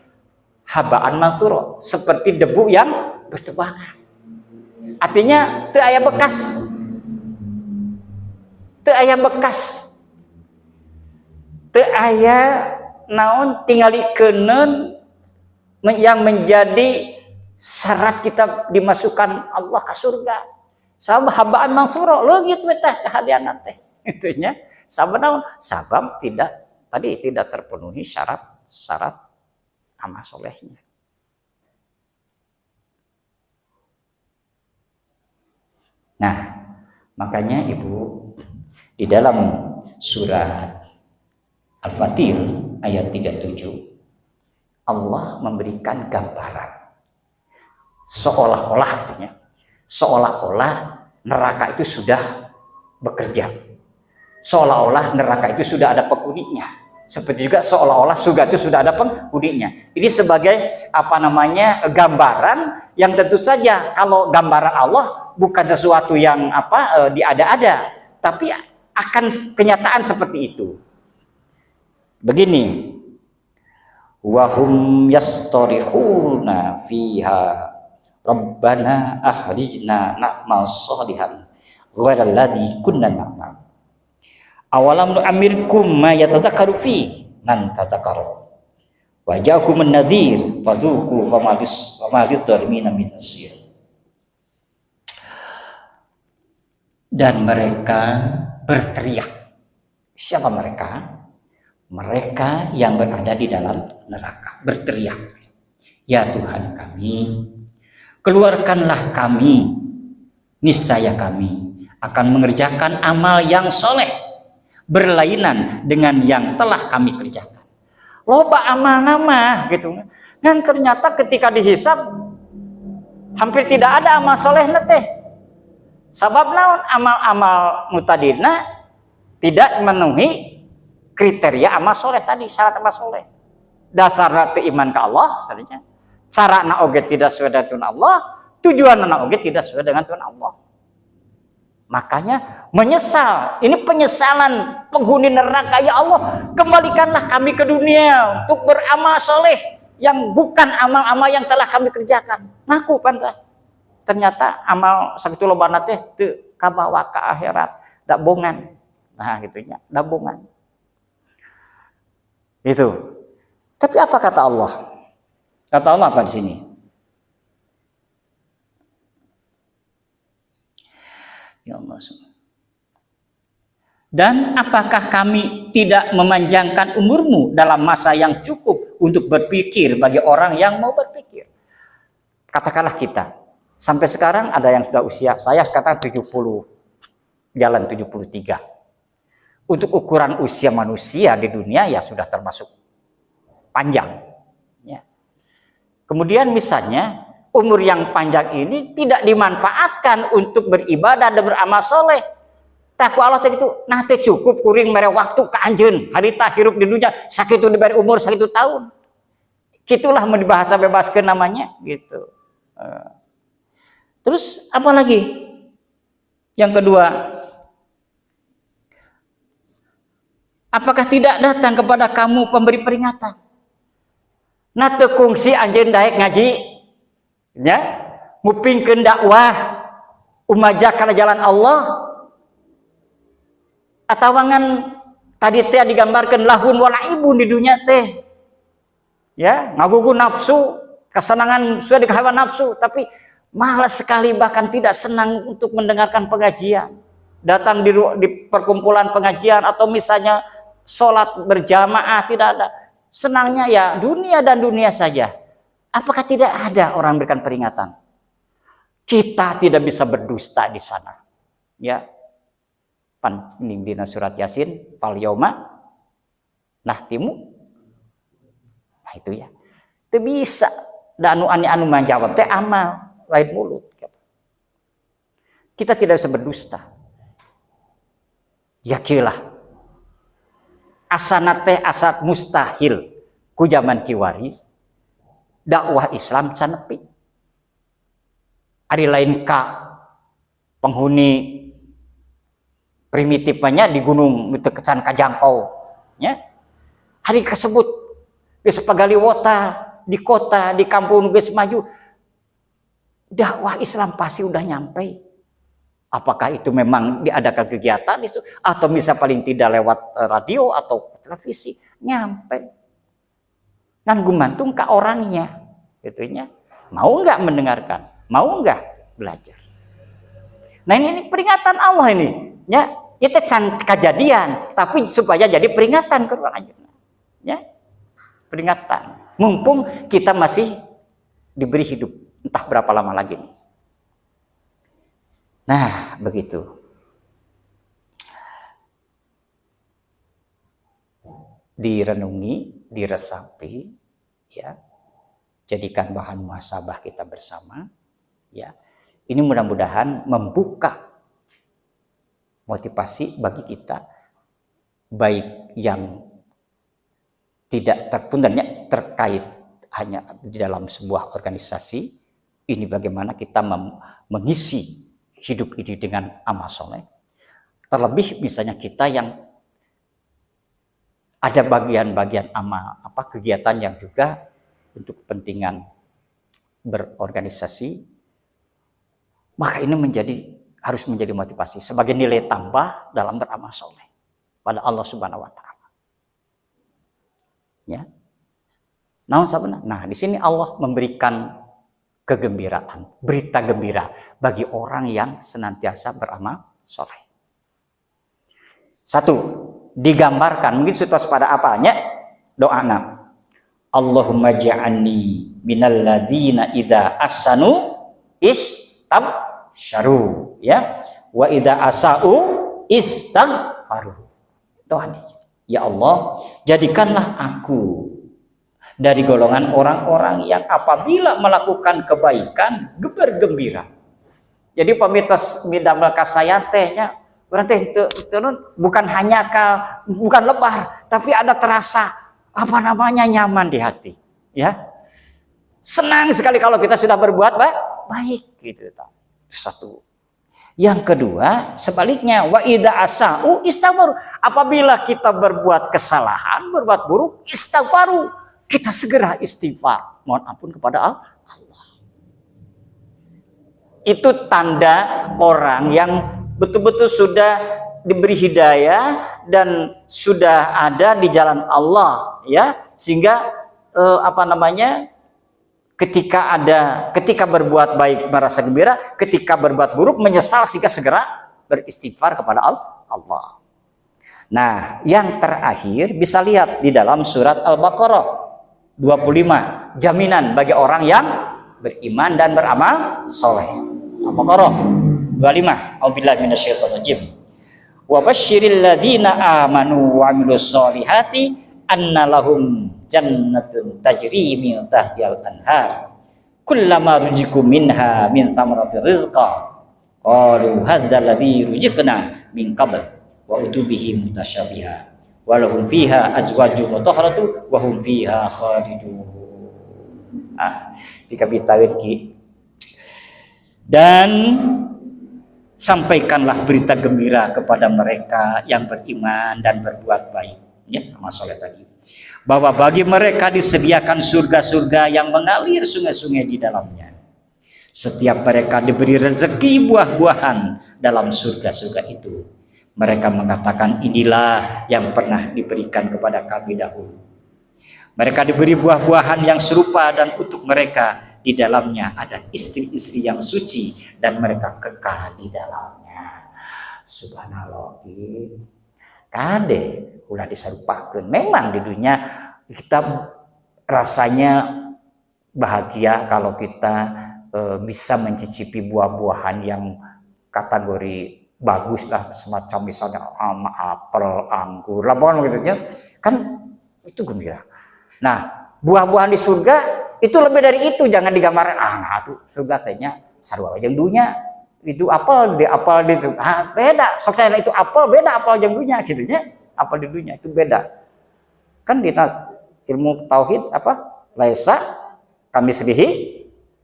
[SPEAKER 2] habaan mansura, seperti debu yang bertebangan. Artinya teu aya bekas. Teu aya bekas. Teu aya naon tingalikeun yang menjadi syarat kita dimasukkan Allah ke surga. Sabab habaan mansura leungit we teh kahadiana teh. Itunya sabab naon? Sabab tidak terpenuhi syarat amal solehnya. Nah, makanya Ibu di dalam surat Al-Fatir ayat 37 Allah memberikan gambaran seolah-olah neraka itu sudah bekerja, seolah-olah neraka itu sudah ada penghuninya, seperti juga seolah-olah surga itu sudah ada penghuninya. Ini sebagai gambaran yang tentu saja kalau gambaran Allah bukan sesuatu yang diada-ada, tapi akan kenyataan seperti itu. Begini, wahum yastarihuna fiha Rabbana akhrijna na'mal shalihan ghairal ladzi kunna na'mal. Awalam nu'ammirkum ma yatadhakkaru fi man tadhakkara. Wa ja'akumun nadhir fadzuqu fama lidh-dhalimina min nasir. Dan mereka berteriak. Siapa mereka? Mereka yang berada di dalam neraka berteriak, ya Tuhan kami, keluarkanlah kami, niscaya kami akan mengerjakan amal yang soleh berlainan dengan yang telah kami kerjakan. Loba amal nama gitu. Dan ternyata ketika dihisab hampir tidak ada amal soleh teh. Sabab naon amal-amal mutadina tidak memenuhi kriteria amal soleh tadi, syarat amal soleh. Dasarnya iman ke Allah, misalnya. Cara na oge tidak sesuai dengan Tuhan Allah, tujuan na oge tidak sesuai dengan Tuhan Allah. Makanya menyesal. Ini penyesalan penghuni neraka. Ya Allah, kembalikanlah kami ke dunia untuk beramal soleh yang bukan amal-amal yang telah kami kerjakan. Ngaku pantah. Ternyata amal sakitu lobana teh teu kabawa ka akhirat, dabongan. Nah, gitunya, dabongan. Itu. Tapi apa kata Allah? Kata Allah apa di sini? Ya Allah. Dan apakah kami tidak memanjangkan umurmu dalam masa yang cukup untuk berpikir bagi orang yang mau berpikir? Katakanlah kita, sampai sekarang ada yang sudah usia, saya sekarang 70, jalan 73. Untuk ukuran usia manusia di dunia ya sudah termasuk panjang. Ya. Kemudian misalnya umur yang panjang ini tidak dimanfaatkan untuk beribadah dan beramal soleh. Takwa Allah itu nah teh cukup kuring mere waktu ke anjeun harita hirup di dunia sakitu diberi umur sakitu tahun. Gitulah mau dibahasa bebaskeun namanya gitu. Terus apa lagi? Yang kedua, apakah tidak datang kepada kamu pemberi peringatan? Nah teu kungsi anjeun daek ngaji, ya, ngupingkeun dakwah, umajak kana jalan Allah, atawangan tadi teh digambarkeun lahun walaibun di dunia teh, ya, ngagugu nafsu, kesenangan sudah dikehawa nafsu, tapi malas sekali bahkan tidak senang untuk mendengarkan pengajian, datang di perkumpulan pengajian atau misalnya sholat berjamaah tidak ada. Senangnya ya dunia dan dunia saja. Apakah tidak ada orang berikan peringatan? Kita tidak bisa berdusta di sana. Ya. Pan ini dina surat Yasin, fal yauma nahtimu. Nah itu ya. Itu bisa. Dan anu menjawab teh amal, lain mulut. Kita tidak bisa berdusta. Yakilah. Asana teh asat mustahil ku zaman kiwari dakwah Islam can nepi. Ari lain ka penghuni primitifnya di gunung teu can kajangkau nya. Hari kasebut geus pagaliwota di kota di kampung geus maju dakwah Islam pasti udah nyampe. Apakah itu memang diadakan kegiatan itu atau bisa paling tidak lewat radio atau televisi nyampe. Kan gumantung ke orangnya, gitunya. Mau nggak mendengarkan, mau nggak belajar. Nah ini peringatan Allah ini, ya itu can kejadian, tapi supaya jadi peringatan ke orang aja, ya peringatan. Mumpung kita masih diberi hidup, entah berapa lama lagi. Nah, begitu. Direnungi, diresapi, ya. Jadikan bahan muhasabah kita bersama, ya. Ini mudah-mudahan membuka motivasi bagi kita baik yang tidak terpuntennya terkait hanya di dalam sebuah organisasi, ini bagaimana kita mengisi hidup ini dengan amal soleh. Terlebih misalnya kita yang ada bagian-bagian amal kegiatan yang juga untuk kepentingan berorganisasi Maka ini harus menjadi motivasi sebagai nilai tambah dalam beramal soleh pada Allah Subhanahu wa taala. Ya. Nah, di sini Allah memberikan kegembiraan, berita gembira bagi orang yang senantiasa beramal soleh. Satu, digambarkan mungkin situasi pada apanya? Doana. Allahumma ja'alni minal ladzina idza ahsanu istabsyaru, ya. Wa idza asa'u istaghfaru. Doanya. Ya Allah, jadikanlah aku dari golongan orang-orang yang apabila melakukan kebaikan bergembira. Jadi pamitos midamel kasaya tehnya berarti itu bukan hanya bukan lebah, tapi ada terasa nyaman di hati, ya. Senang sekali kalau kita sudah berbuat baik gitu. Itu satu. Yang kedua, sebaliknya wa idza asa'u istaghfaru. Apabila kita berbuat kesalahan, berbuat buruk, istighfaru. Kita segera istighfar, mohon ampun kepada Allah. Itu tanda orang yang betul-betul sudah diberi hidayah dan sudah ada di jalan Allah, ya. Sehingga ketika berbuat baik merasa gembira, ketika berbuat buruk menyesal sehingga segera beristighfar kepada Allah. Nah, yang terakhir bisa lihat di dalam surat Al-Baqarah 25, jaminan bagi orang yang beriman dan beramal soleh. Al-Baqarah 25. A'udzubillahi minasyaitonirrajim. Wa basyiril ladzina amanu wa 'amilus solihati anna lahum jannatun tajri min tahtihal anhar kullama ruziqu minha min thamaratir rizqa qalu hadzal ladzi ruziqna min qabl wa utubihi mutasyabiha wa lahum fiha azwajun mutahharatu wa hum fiha khalidun. Dikabitaweun ki. Dan sampaikanlah berita gembira kepada mereka yang beriman dan berbuat baik, ya, amal soleh tadi, bahwa bagi mereka disediakan surga-surga yang mengalir sungai-sungai di dalamnya. Setiap mereka diberi rezeki buah-buahan dalam surga-surga itu. Mereka mengatakan, inilah yang pernah diberikan kepada kami dahulu. Mereka diberi buah-buahan yang serupa dan untuk mereka di dalamnya ada istri-istri yang suci dan mereka kekal di dalamnya. Subhanallah. Kade ulah diserupakeun. Memang di dunia kita rasanya bahagia kalau kita bisa mencicipi buah-buahan yang kategori bagus lah, semacam misalnya apel, anggur, labuan gitu ya. Kan itu gembira. Nah, buah-buahan di surga itu lebih dari itu, jangan digambarkan tuh surga tehnya sarua jeung dunya. Itu apel di itu. Beda. Sok saya itu apel beda apel jeung dunya gitu nya. Apel di dunya itu beda. Kan di ilmu tauhid laisa kamislihi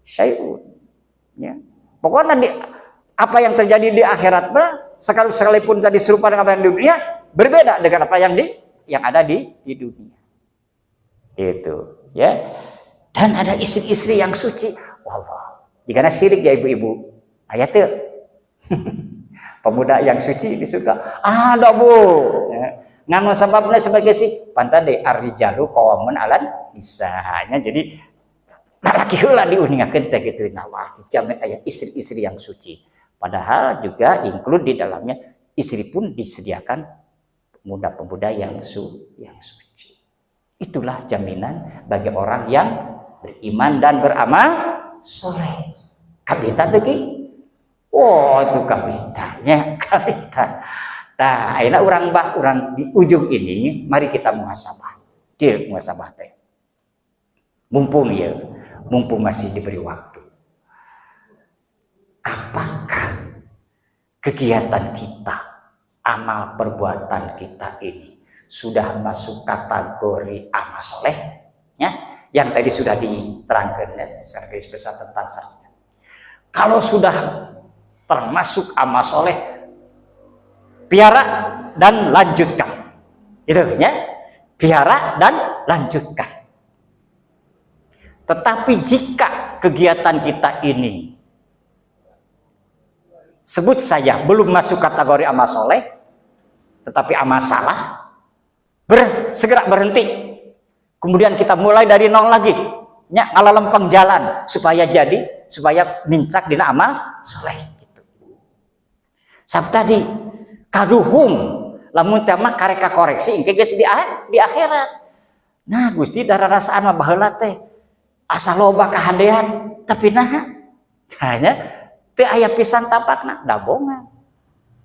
[SPEAKER 2] syai'un. Ya. Pokoknya apa yang terjadi di akhirat sekalipun tadi serupa dengan apa yang di dunia, berbeda dengan apa yang ada di dunia. Itu, ya. Dan ada istri-istri yang suci. Wallah. Jika syirik ya ibu-ibu. Ayatnya pemuda yang suci di surga. Ada bu. Nganu sababnya sebagai si pantade ar-rijalu qawamun 'alan nisa'nya. Jadi laki heula diuningakeun teh kitu nawa dijamin aya istri-istri yang suci. Padahal juga include di dalamnya istri pun disediakan pemuda-pemuda yang suci. Itulah jaminan bagi orang yang beriman dan beramal soleh. Kabita tuh ki. Oh, itu kabitanya, kabita. Nah, ayeuna urang di ujung ini, mari kita muhasabah. Cil muhasabah teh. Mumpung masih diberi waktu. Apakah kegiatan kita, amal perbuatan kita ini sudah masuk kategori amal soleh? Ya? Yang tadi sudah diterangkan secara garis besar tentang sarjana. Kalau sudah termasuk amal soleh, piara dan lanjutkan. Itu ya, piara dan lanjutkan. Tetapi jika kegiatan kita ini sebut saja belum masuk kategori amal soleh, tetapi amal salah, segera berhenti. Kemudian kita mulai dari nol lagi, ala lempeng jalan supaya mincak dina amal soleh. Gitu. Sabtu tadi kaduhung, lamun tema kareka koreksi, engke geus di akhirat. Nah, Gusti dara rasaan mah baheula teh asa loba kahandean, tapi nah hanya teu aya pisan tapakna dabongan.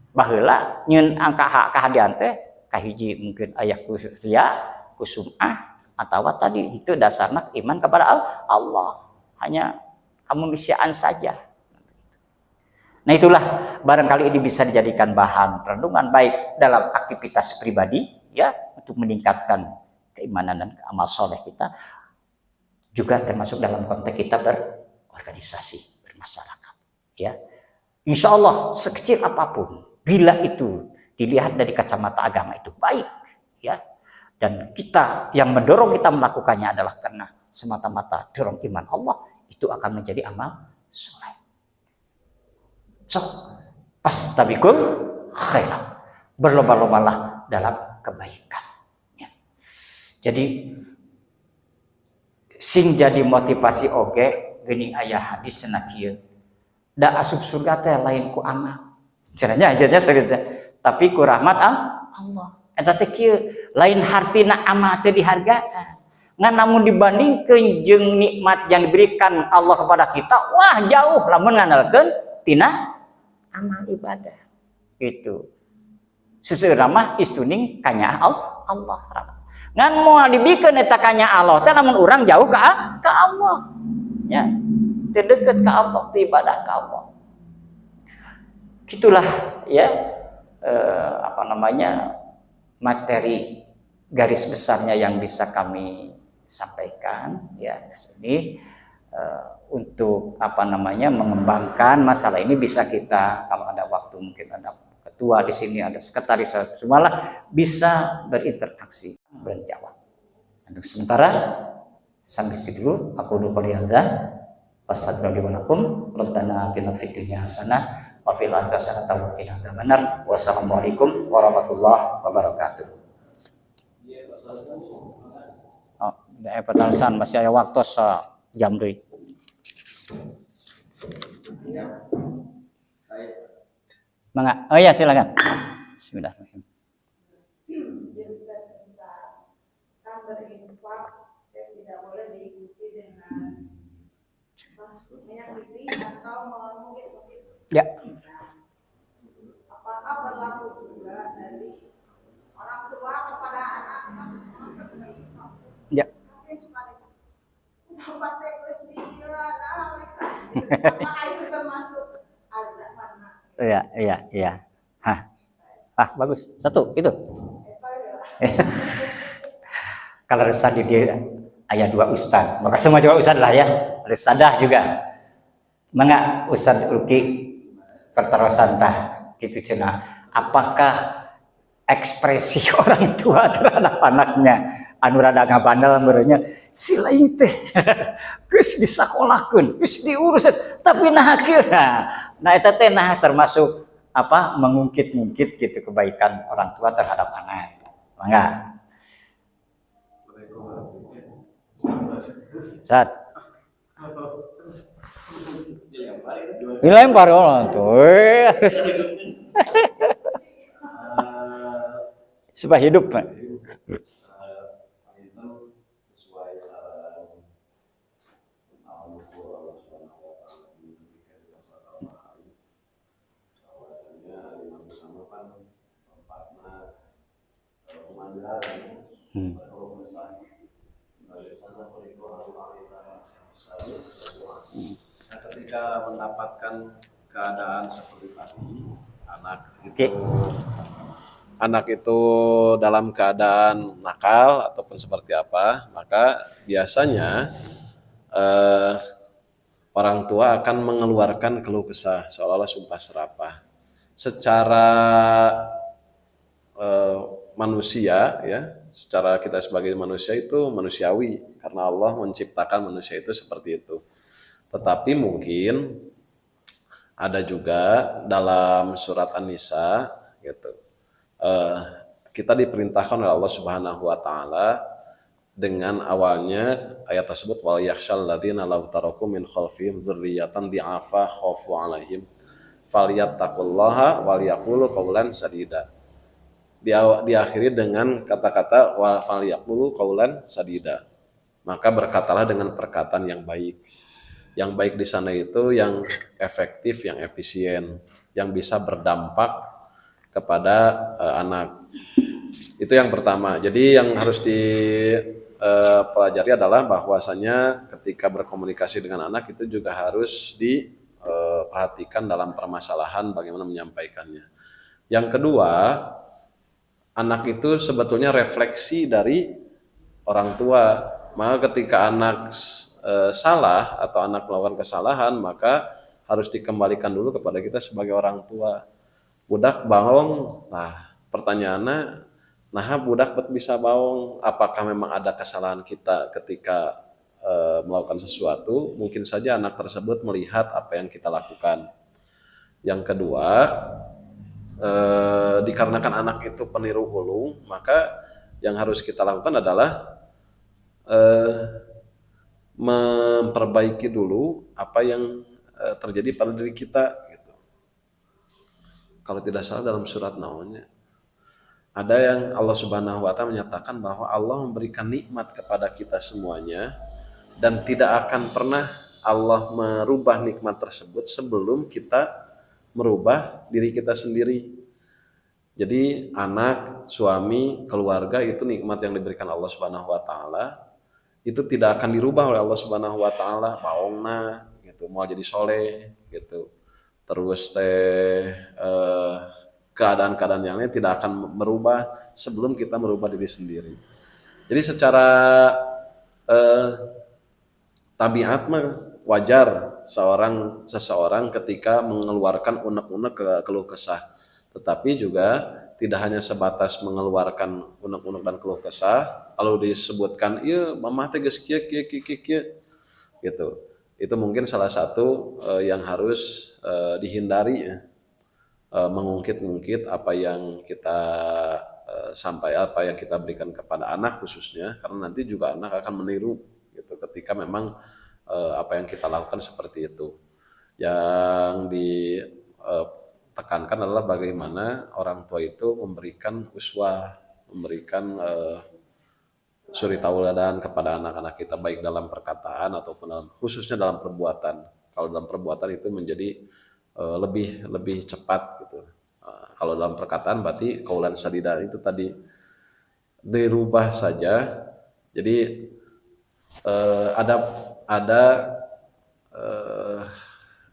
[SPEAKER 2] Baheula nyeun angka kahandean teh kahiji mungkin aya ku ria, ku sum'ah atawa tadi itu dasarna iman kepada Allah. Hanya kemanusiaan saja. Nah, itulah barangkali ini bisa dijadikan bahan renungan baik dalam aktivitas pribadi ya untuk meningkatkan keimanan dan amal soleh kita, juga termasuk dalam konteks kita berorganisasi, bermasyarakat. Ya, insya Allah sekecil apapun, bila itu dilihat dari kacamata agama itu baik, ya, dan kita yang mendorong kita melakukannya adalah karena semata-mata dorong iman Allah, itu akan menjadi amal soleh. So, pastabikul khairat, berlomba-lombalah dalam kebaikan. Jadi sing jadi motivasi oge geuning aya hadis cenah kieu. Da asup surga teh lain ku amal. Caranya ajarnya sakitu. Tapi ku rahmat Allah. Eta teh kieu lain hartina amal teh dihargaan. Ngan namun dibandingkeun jeung nikmat yang diberikan Allah kepada kita, wah jauh lamun ngandalkeun tina amal ibadah. Gitu. Seseurah mah istuning kanya Allah. Ngan moal dibikeun eta kanya Allah teh lamun urang jauh ke Allah. Ya. Teu deukeut ka Allah, teu ibadah ka Allah. Gitulah ya materi garis besarnya yang bisa kami sampaikan ya di sini untuk mengembangkan masalah ini bisa kita kalau ada waktu mungkin ada ketua di sini, ada sekretaris, semualah bisa berinteraksi, berjawab. Untuk sementara sampai situ dulu. Aku lupa lihat. Wassalamualaikum warahmatullahi wabarakatuh. Wassalamualaikum warahmatullahi wabarakatuh. Oh, pertanyaan masih ada waktu jam deui. Mangga. Oh ya, silakan. Bismillahirrahmanirrahim.
[SPEAKER 3] Tidak boleh diikuti dengan menyakiti atau mengungkit-ungkit.
[SPEAKER 2] Ya.
[SPEAKER 3] Apakah berlaku juga dari orang tua kepada anak?
[SPEAKER 2] Ya.
[SPEAKER 3] Apakah itu termasuk azab?
[SPEAKER 2] Iya. Bagus. Satu itu. Kalau resah di dia ayat 2 ustaz, maka semua juga ustaz lah ya. Resadah juga. Mangga Ustaz Uki perterusan tah gitu cenah. Apakah ekspresi orang tua terhadap anaknya anu rada ngabandel merenya silain teh geus disakolahkeun, geus diurus tapi nah kieu nah eta teh termasuk mengungkit-ungkit gitu kebaikan orang tua terhadap anak. Mangga. Ustaz. Dilempar orang tuh. Supaya hidup, Pak.
[SPEAKER 4] Ketika mendapatkan keadaan seperti tadi, anak itu dalam keadaan nakal ataupun seperti apa, maka biasanya orang tua akan mengeluarkan keluh kesah seolah-olah sumpah serapah. Secara manusia ya, secara kita sebagai manusia itu manusiawi karena Allah menciptakan manusia itu seperti itu. Tetapi mungkin Ada juga dalam surat An-Nisa gitu. Kita diperintahkan oleh Allah Subhanahu wa taala dengan awalnya ayat tersebut wal yakhshal ladzina law taraku min khalfihim dzurriyyatan di'afa khafu 'alaihim falyattaqullaha wal yaqulu qawlan sadida. Diakhiri dengan kata-kata wa falyaqulu qawlan sadida. Maka berkatalah dengan perkataan yang baik. Yang baik di sana itu yang efektif, yang efisien, yang bisa berdampak kepada anak. Itu yang pertama. Jadi yang harus dipelajari adalah bahwasanya ketika berkomunikasi dengan anak itu juga harus diperhatikan dalam permasalahan bagaimana menyampaikannya. Yang kedua, anak itu sebetulnya refleksi dari orang tua. Maka ketika anak salah atau anak melakukan kesalahan, maka harus dikembalikan dulu kepada kita sebagai orang tua. Budak baong, nah pertanyaannya, nah budak bisa baong, apakah memang ada kesalahan kita ketika melakukan sesuatu? Mungkin saja anak tersebut melihat apa yang kita lakukan. Yang kedua, dikarenakan anak itu peniru ulung, maka yang harus kita lakukan adalah memperbaiki dulu apa yang terjadi pada diri kita gitu. Kalau tidak salah dalam surat Naunnya ada yang Allah Subhanahu wa taala menyatakan bahwa Allah memberikan nikmat kepada kita semuanya dan tidak akan pernah Allah merubah nikmat tersebut sebelum kita merubah diri kita sendiri. Jadi anak, suami, keluarga itu nikmat yang diberikan Allah Subhanahu wa taala. Itu tidak akan dirubah oleh Allah Subhanahu wa taala, baongna gitu, mau jadi soleh gitu. Terus keadaan-keadaan yang lain tidak akan merubah sebelum kita merubah diri sendiri. Jadi secara tabiat mah wajar seseorang ketika mengeluarkan unek-unek ke keluh kesah. Tetapi juga tidak hanya sebatas mengeluarkan unek-unek dan keluh kesah, lalu disebutkan, iya mamah teh geus kieu gitu. Itu mungkin salah satu yang harus dihindari ya. Mengungkit-ungkit apa yang kita apa yang kita berikan kepada anak khususnya, karena nanti juga anak akan meniru gitu ketika memang apa yang kita lakukan seperti itu. Yang ditekankan adalah bagaimana orang tua itu memberikan uswah, memberikan suri tauladan kepada anak-anak kita, baik dalam perkataan ataupun khususnya dalam perbuatan. Kalau dalam perbuatan itu menjadi lebih cepat gitu. Kalau dalam perkataan berarti qaulan sadida itu tadi dirubah saja. Jadi ada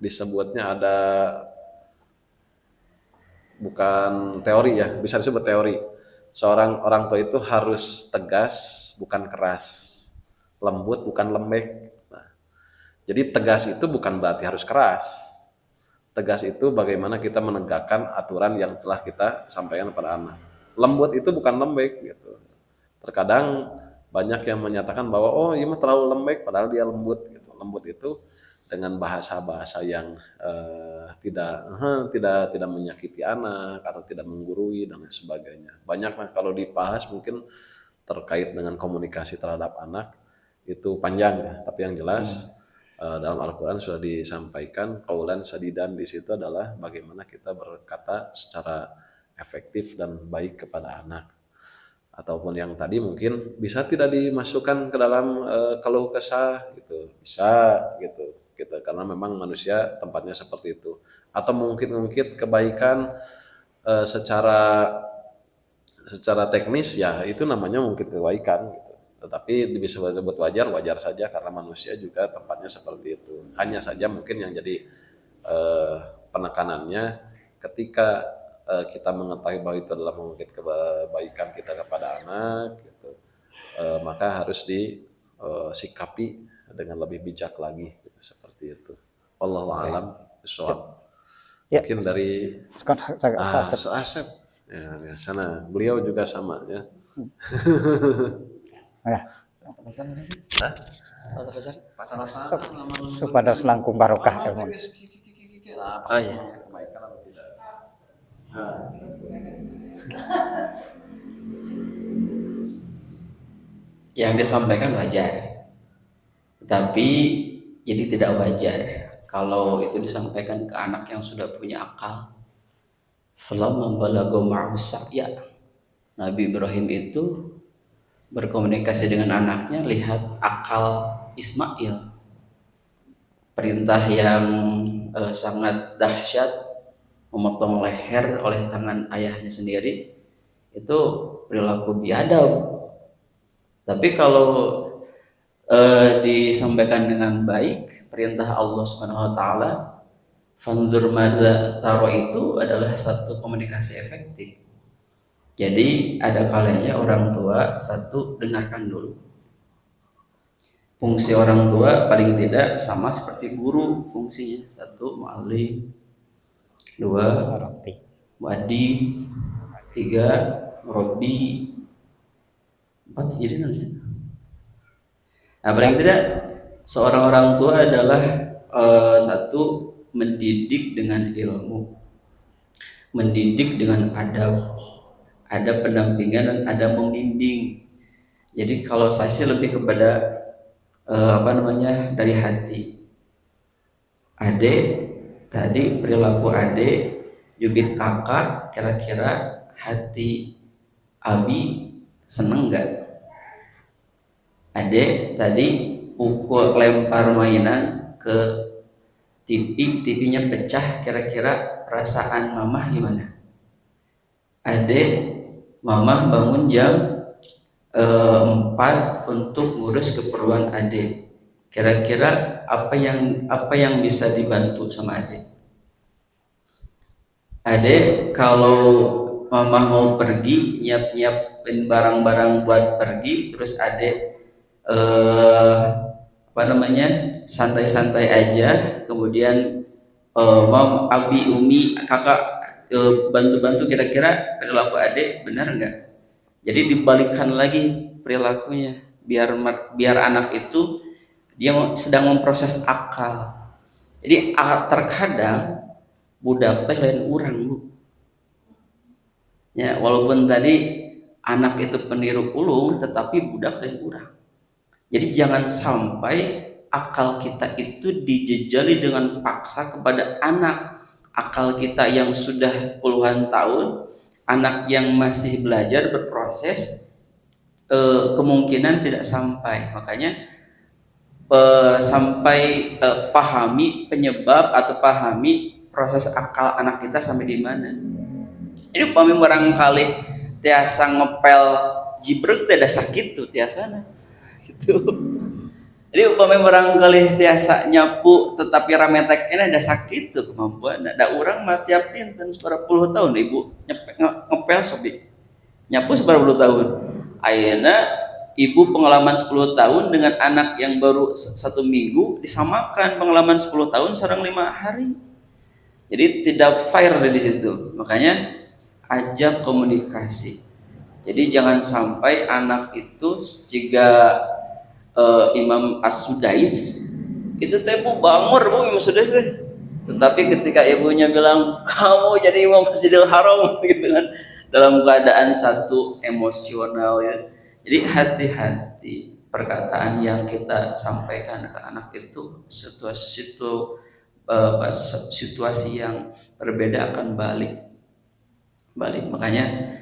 [SPEAKER 4] disebutnya ada, bukan teori ya, bisa disebut teori. Seorang orang tua itu harus tegas bukan keras, lembut bukan lembek. Nah, jadi tegas itu bukan berarti harus keras. Tegas itu bagaimana kita menegakkan aturan yang telah kita sampaikan kepada anak. Lembut itu bukan lembek gitu. Terkadang banyak yang menyatakan bahwa oh ini mah terlalu lembek, padahal dia lembut gitu. Lembut itu dengan bahasa-bahasa yang tidak menyakiti anak atau tidak menggurui dan lain sebagainya. Banyak kalau dibahas mungkin terkait dengan komunikasi terhadap anak itu panjang ya, tapi yang jelas dalam Al-Quran sudah disampaikan qaulan sadidan, di situ adalah bagaimana kita berkata secara efektif dan baik kepada anak. Ataupun yang tadi mungkin bisa tidak dimasukkan ke dalam keluh kesah gitu, bisa gitu karena memang manusia tempatnya seperti itu. Atau mungkin kebaikan secara teknis ya itu namanya mungkin kebaikan gitu. Tetapi bisa disebut wajar saja karena manusia juga tempatnya seperti itu. Hanya saja mungkin yang jadi penekanannya ketika kita mengetahui bahwa itu adalah mengungkit kebaikan kita kepada anak gitu, maka harus disikapi dengan lebih bijak lagi gitu, seperti itu. Wallahu a'lam bishawab. Mungkin dari Asep ya, sana beliau juga sama ya.
[SPEAKER 2] Supaya selangkung barokah ilmu.
[SPEAKER 4] Nah,
[SPEAKER 2] Oh iya.
[SPEAKER 4] kebaikan atau tidak?
[SPEAKER 1] Yang disampaikan wajar, tapi jadi tidak wajar kalau itu disampaikan ke anak yang sudah punya akal. Falamma balagha ma'hu sa'ya. Nabi Ibrahim itu berkomunikasi dengan anaknya, lihat akal Ismail, perintah yang sangat dahsyat, memotong leher oleh tangan ayahnya sendiri, itu perilaku biadab. Tapi kalau disampaikan dengan baik, perintah Allah Subhanahu wa taala, fanzur madza taro, itu adalah satu komunikasi efektif. Jadi ada kalanya orang tua, satu, dengarkan dulu. Fungsi orang tua paling tidak sama seperti guru fungsinya. Satu, mu'allim. Dua, wadi. Tiga, murabbi. Empat, jadi namanya. Nah, paling tidak seorang orang tua adalah satu, mendidik dengan ilmu, mendidik dengan adab, ada pendampingan dan ada membimbing. Jadi kalau saya sih lebih kepada dari hati. Ade tadi perilaku ade, jubih kakak, kira-kira hati abi seneng nggak? Ade tadi pukul lempar mainan ke TV-nya pecah, kira-kira perasaan mamah gimana? Ade, mamah bangun jam 4 untuk ngurus keperluan ade. Kira-kira apa yang bisa dibantu sama ade? Ade kalau mamah mau pergi, nyiapin barang-barang buat pergi, terus ade santai-santai aja, kemudian mam, abi, umi, kakak bantu-bantu, kira-kira perilaku adik benar nggak? Jadi dibalikkan lagi perilakunya, biar anak itu dia sedang memproses akal. Jadi terkadang budak teh lain urang, Bu. Ya, walaupun tadi anak itu peniru ulung, tetapi budak lain urang. Jadi jangan sampai akal kita itu dijejali dengan paksa kepada anak. Akal kita yang sudah puluhan tahun, anak yang masih belajar berproses, kemungkinan tidak sampai. Makanya pahami penyebab atau pahami proses akal anak kita sampai di mana. Ini pahami barangkali tiasa ngepel jibrek tidak sakit tuh tiasana. Gitu. Jadi upamanya barangkali tiasa nyapu tetapi rameteknya ada sakit tuh kemampuan. Ada orang mah tiap dinten seberapa puluh tahun ibu ngepel sobi nyapu seberapa puluh tahun. Ayeuna ibu pengalaman 10 tahun dengan anak yang baru 1 minggu disamakan pengalaman 10 tahun sareng 5 hari. Jadi tidak fair di situ. Makanya ajak komunikasi. Jadi jangan sampai anak itu jika Imam As-Sudais itu tempo bangor Bu Imam Sudais deh. Tetapi ketika ibunya bilang kamu jadi Imam Masjidil Haram gitu kan, dalam keadaan satu emosional ya. Jadi hati-hati perkataan yang kita sampaikan ke anak itu, situasi yang berbeda akan balik. Makanya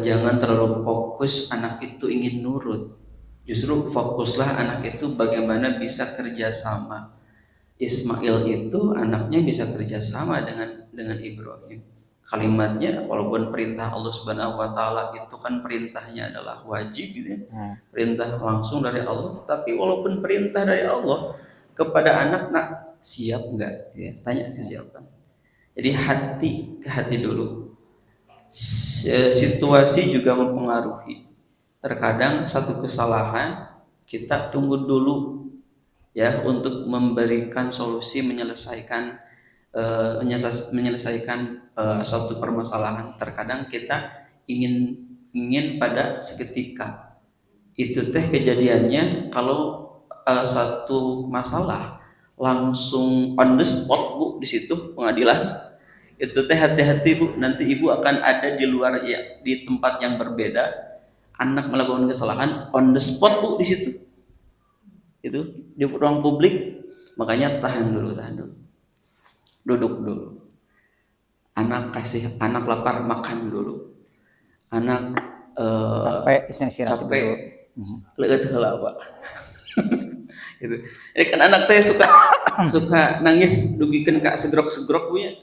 [SPEAKER 1] jangan terlalu fokus anak itu ingin nurut. Justru fokuslah anak itu bagaimana bisa kerjasama. Ismail itu anaknya bisa kerjasama dengan Ibrahim. Kalimatnya walaupun perintah Allah Subhanahu wa taala itu kan perintahnya adalah wajib gitu ya. Perintah langsung dari Allah, tapi walaupun perintah dari Allah kepada anak, nak siap enggak? Ya, tanya kesiapan. Jadi ke hati dulu. Situasi juga mempengaruhi. Terkadang satu kesalahan kita tunggu dulu ya untuk memberikan solusi menyelesaikan suatu permasalahan. Terkadang kita ingin pada seketika. Itu teh kejadiannya kalau satu masalah langsung on the spot Bu di situ pengadilan. Itu teh hati-hati Bu, nanti Ibu akan ada di luar ya, di tempat yang berbeda. Anak melakukan kesalahan on the spot Bu di situ. Itu di ruang publik. Makanya tahan dulu. Duduk dulu. Anak lapar makan dulu. Anak
[SPEAKER 2] Capek istirahat dulu.
[SPEAKER 1] Leueuh heula Pak. Gitu. Jadi kan anak teh suka nangis dugikeun ka segrok-segrok Bu ya.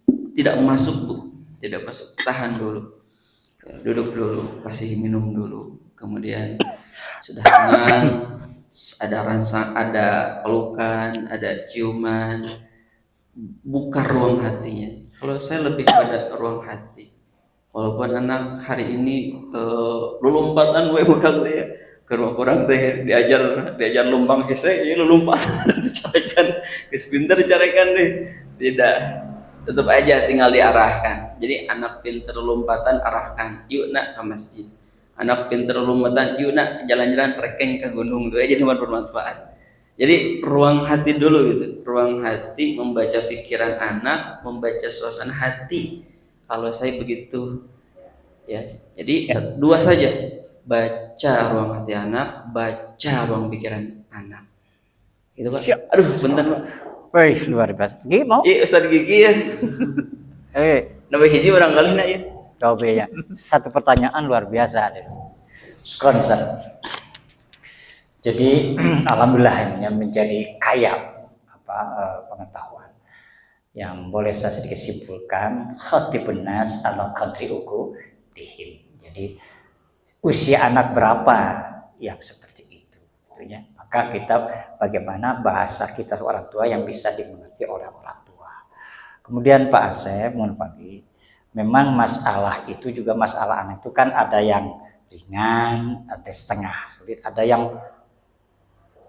[SPEAKER 1] Tidak masuk Bu, tidak masuk. Tahan dulu. Ya, duduk dulu, kasih minum dulu. Kemudian sudah tenang, ada rasa, ada pelukan, ada ciuman. Buka ruang hatinya. Kalau saya lebih pada ruang hati. Walaupun anak hari ini lompatan gue budak teh ya. Keur kurang teh diajar lompang hese ieu lompatan dicarekan. Geus pinter dicarekan deh. Tidak. Tetap aja tinggal diarahkan. Jadi anak pinter lompatan arahkan. Yuk nak ke masjid. Anak pinter lompatan, yuk nak jalan-jalan trekking ke gunung. Itu aja bermanfaat. Jadi ruang hati dulu gitu. Ruang hati membaca pikiran anak, membaca suasana hati. Kalau saya begitu ya. Jadi dua saja. Baca ruang hati anak, baca ruang pikiran anak. Gitu Pak. Aduh, bentar Pak.
[SPEAKER 2] Wih, luar biasa. Gigi mau?
[SPEAKER 1] Iya, Ustaz Gigi ya. Nambah hiji barangkali nak ya.
[SPEAKER 2] Coba ya. Satu pertanyaan luar biasa. Konsen. Jadi alhamdulillah ini menjadi kaya pengetahuan. Yang boleh saya sedikit simpulkan, khatibun nas ala qadri uqudihim. Jadi usia anak berapa yang seperti itu, tentunya. Maka kita bagaimana bahasa kita orang tua yang bisa dimengerti oleh orang tua. Kemudian Pak Asep, mohon pagi, memang masalah itu juga masalah anak itu kan ada yang ringan, ada setengah sulit, ada yang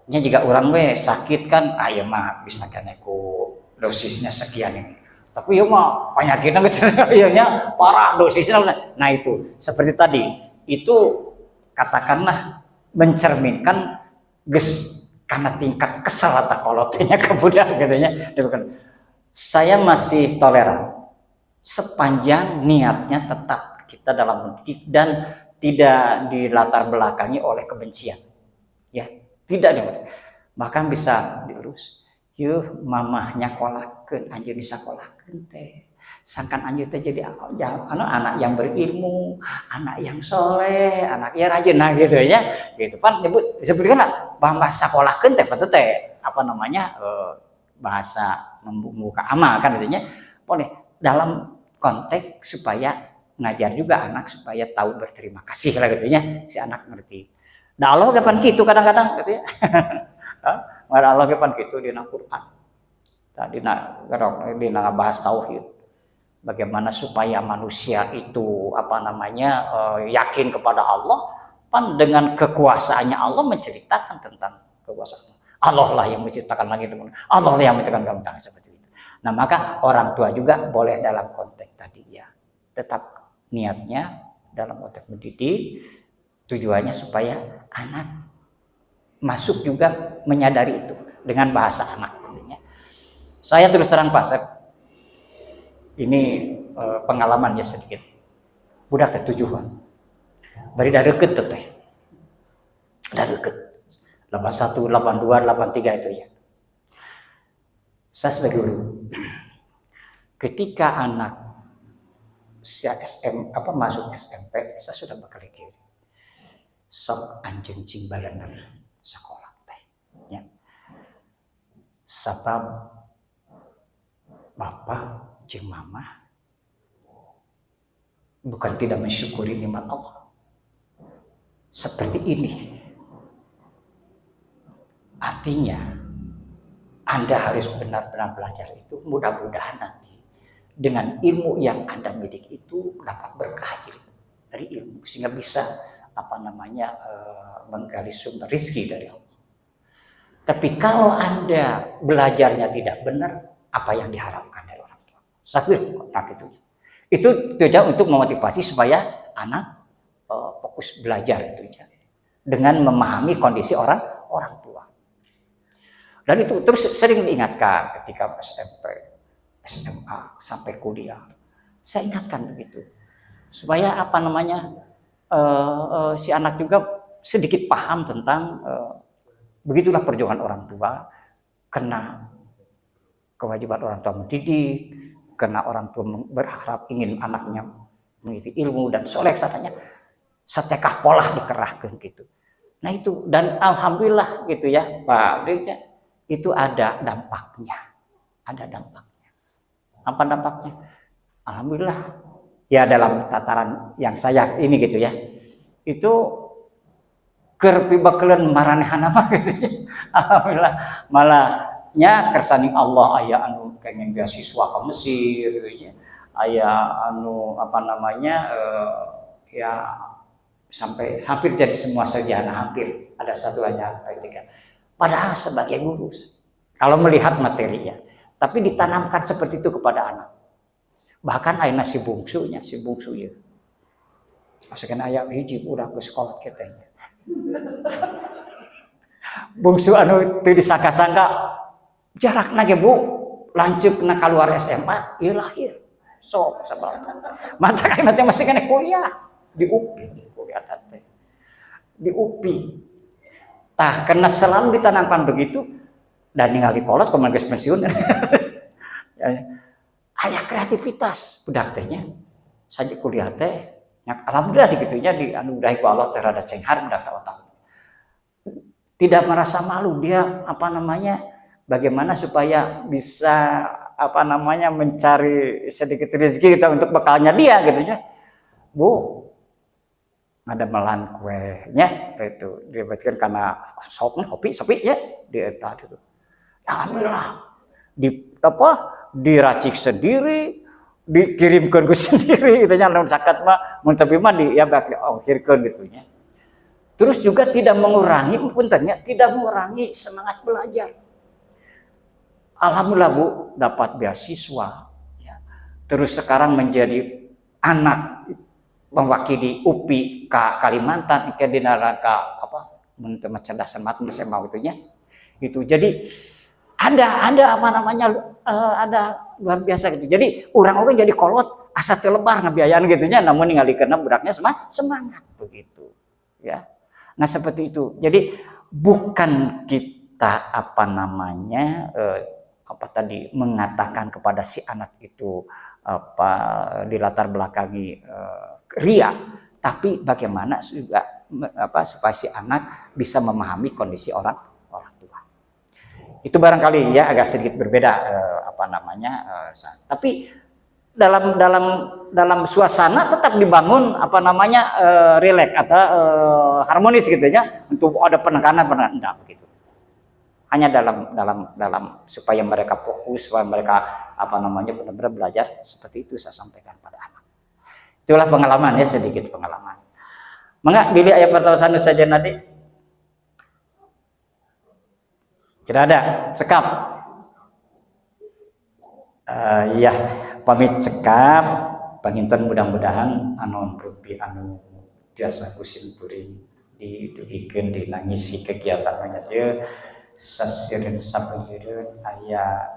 [SPEAKER 2] juga orang sakit kan, ayo mah bisa kan aku dosisnya sekian ini. Tapi ya mah penyakitnya misalnya parah dosisnya. Nah itu seperti tadi itu katakanlah mencerminkan karena tingkat kesal atau kolotnya kemudian katanya. Saya masih toleran sepanjang niatnya tetap kita dalam mendidik dan tidak dilatar belakangi oleh kebencian. Ya, tidak deh. Bahkan bisa diurus. Yuh mamahnya kolahkeun anjeun disakolahkeun teh. Sangkan anjeun teh jadi anak yang berilmu, anak yang soleh, anak yang rajin nah gitu ya. Gitu kan disebutkan lah bahasa sekolahkeun teh bahasa membuka amal kan artinya boleh dalam konteks supaya ngajar juga anak supaya tahu berterima kasih lah gitu ya, si anak ngerti. Nah Allah kapan gitu kadang-kadang gitu ya. Allah kapan gitu di Al-Qur'an. Tadi dina bahas tauhid. Bagaimana supaya manusia itu yakin kepada Allah, pan dengan kekuasaannya Allah menceritakan tentang kekuasaan. Allah lah yang menciptakan langit dan bumi. Allah lah yang menciptakan kamu seperti itu. Nah, maka orang tua juga boleh dalam konteks tadi ya. Tetap niatnya dalam konteks mendidik tujuannya supaya anak masuk juga menyadari itu dengan bahasa anak. Saya terus terang Pak Sep, ini pengalamannya sedikit. Budak teh tujuan. Bari da deukeut teh. Da deukeut. 81, 82, 83 itu ya. Saya sebagai guru, ketika anak masuk SMP, saya sudah bakal kiri. Sok anjeun cing balener sekolah teh. Ya. Sabab bapak cing mama bukan tidak mensyukuri nikmat Allah. Seperti ini. Artinya Anda harus benar-benar belajar itu, mudah-mudahan nanti dengan ilmu yang Anda miliki itu dapat berkah dari ilmu sehingga bisa menggali sumber rezeki dari Allah. Tapi kalau Anda belajarnya tidak benar, apa yang diharapkan dari orang tua? Itu tujuan untuk memotivasi supaya anak fokus belajar itu ya, dengan memahami kondisi orang tua. Dan itu terus sering diingatkan ketika SMP, SMA sampai kuliah. Saya ingatkan begitu supaya apa namanya si anak juga sedikit paham tentang begitulah perjuangan orang tua, kena kewajiban orang tua mendidik, kena orang tua berharap ingin anaknya memiliki ilmu dan soleh katanya, setekah pola dikerahkan gitu. Nah itu, dan alhamdulillah gitu ya Pak, itu ada dampaknya. Apa dampaknya? Alhamdulillah ya dalam tataran yang saya ini gitu ya, itu kerpibakelen maranehan apa gitu ya. Alhamdulillah malahnya kersani Allah aya anu pengen beasiswa ke Mesir gitu ya, aya anu apa namanya ya sampai hampir jadi semua sarjana, hampir ada satu aja tiga. Padahal sebagai guru kalau melihat materinya, tapi ditanamkan seperti itu kepada anak. Bahkan ayeuna si bungsu ya. Masukkan aya hiji udah ke sekolah katanya. Bungsu anu teu disangka-sangka jarakna ge Bu lanceukna keluar SMA ieu lahir. Sok sabaraha. Mata kana teh masih kena kuliah di UPI, kuliah teh. Di UPI. Tah karena selalu ditanamkan begitu dan ningali kolot kumaha geus pensiun. Aya kreativitas budak teh nya. Saja kuliah teh alhamdulillah digitunya dianugerahi ku Allah teh rada cenghar budak otak. Tidak merasa malu, dia apa namanya bagaimana supaya bisa apa namanya mencari sedikit rezeki kita untuk bekalnya dia gitu ya. Bu, ada melan kuenya itu dibuatkan karena kopi ya di eta itu. Alhamdulillah diracik sendiri, dikirimkan ke sendiri gitu nya lamun zakat mah mun tapi mah di ya ongkirkeun gitu nya. Terus juga tidak mengurangi tidak mengurangi semangat belajar. Alhamdulillah Bu dapat beasiswa ya. Terus sekarang menjadi anak mewakili UPI ke Kalimantan ke di neraka apa mun teu cerdasan mat geus mau gitu nya. Gitu. Jadi ada apa namanya ada luar biasa gitu. Jadi orang jadi kolot asa teu lebar ngabiayaan gitu nya namun ningalikeunna budaknya semangat begitu. Ya. Nah seperti itu. Jadi bukan kita apa namanya apa tadi mengatakan kepada si anak itu apa di latar belakangi ria, tapi bagaimana juga apa supaya si anak bisa memahami kondisi orang tua. Itu barangkali ya agak sedikit berbeda apa namanya tapi dalam suasana tetap dibangun apa namanya rileks atau harmonis gitu ya untuk ada penekanan enggak begitu. Hanya dalam supaya mereka fokus, supaya mereka apa namanya benar-benar belajar seperti itu saya sampaikan pada anak. Itulah pengalaman ya sedikit pengalaman. Mangga pilih ayat pertama saja nanti. Tidak ada cekap. Ya pamit cekap panginten mudah-mudahan anon rupi anu tiasa kusimpuring didugikeun dina ngisi kegiatan banyak ieu sasireun sabeuneureun aya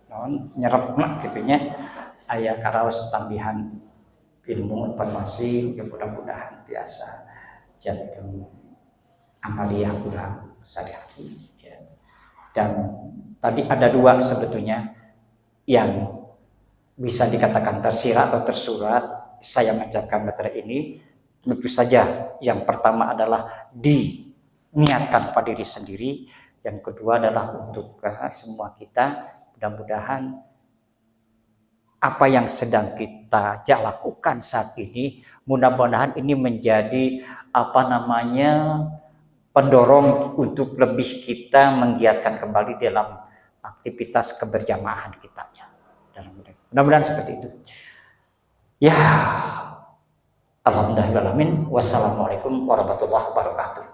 [SPEAKER 2] naon nyerepna kitu nya aya karaos tambihan ilmu informasi yang mudah-mudahan tiasa jantung amaliyah urang sehari-hari ya. Dan tadi ada dua sebetulnya yang bisa dikatakan tersirat atau tersurat saya mengucapkan materi ini. Tentu saja yang pertama adalah diniatkan pada diri sendiri, yang kedua adalah untuk semua kita. Mudah-mudahan apa yang sedang kita lakukan saat ini, mudah-mudahan ini menjadi apa namanya pendorong untuk lebih kita menggiatkan kembali dalam aktivitas keberjamaah kita. Mudah-mudahan seperti itu. Ya, alhamdulillahirabbil alamin. Wassalamualaikum warahmatullahi wabarakatuh.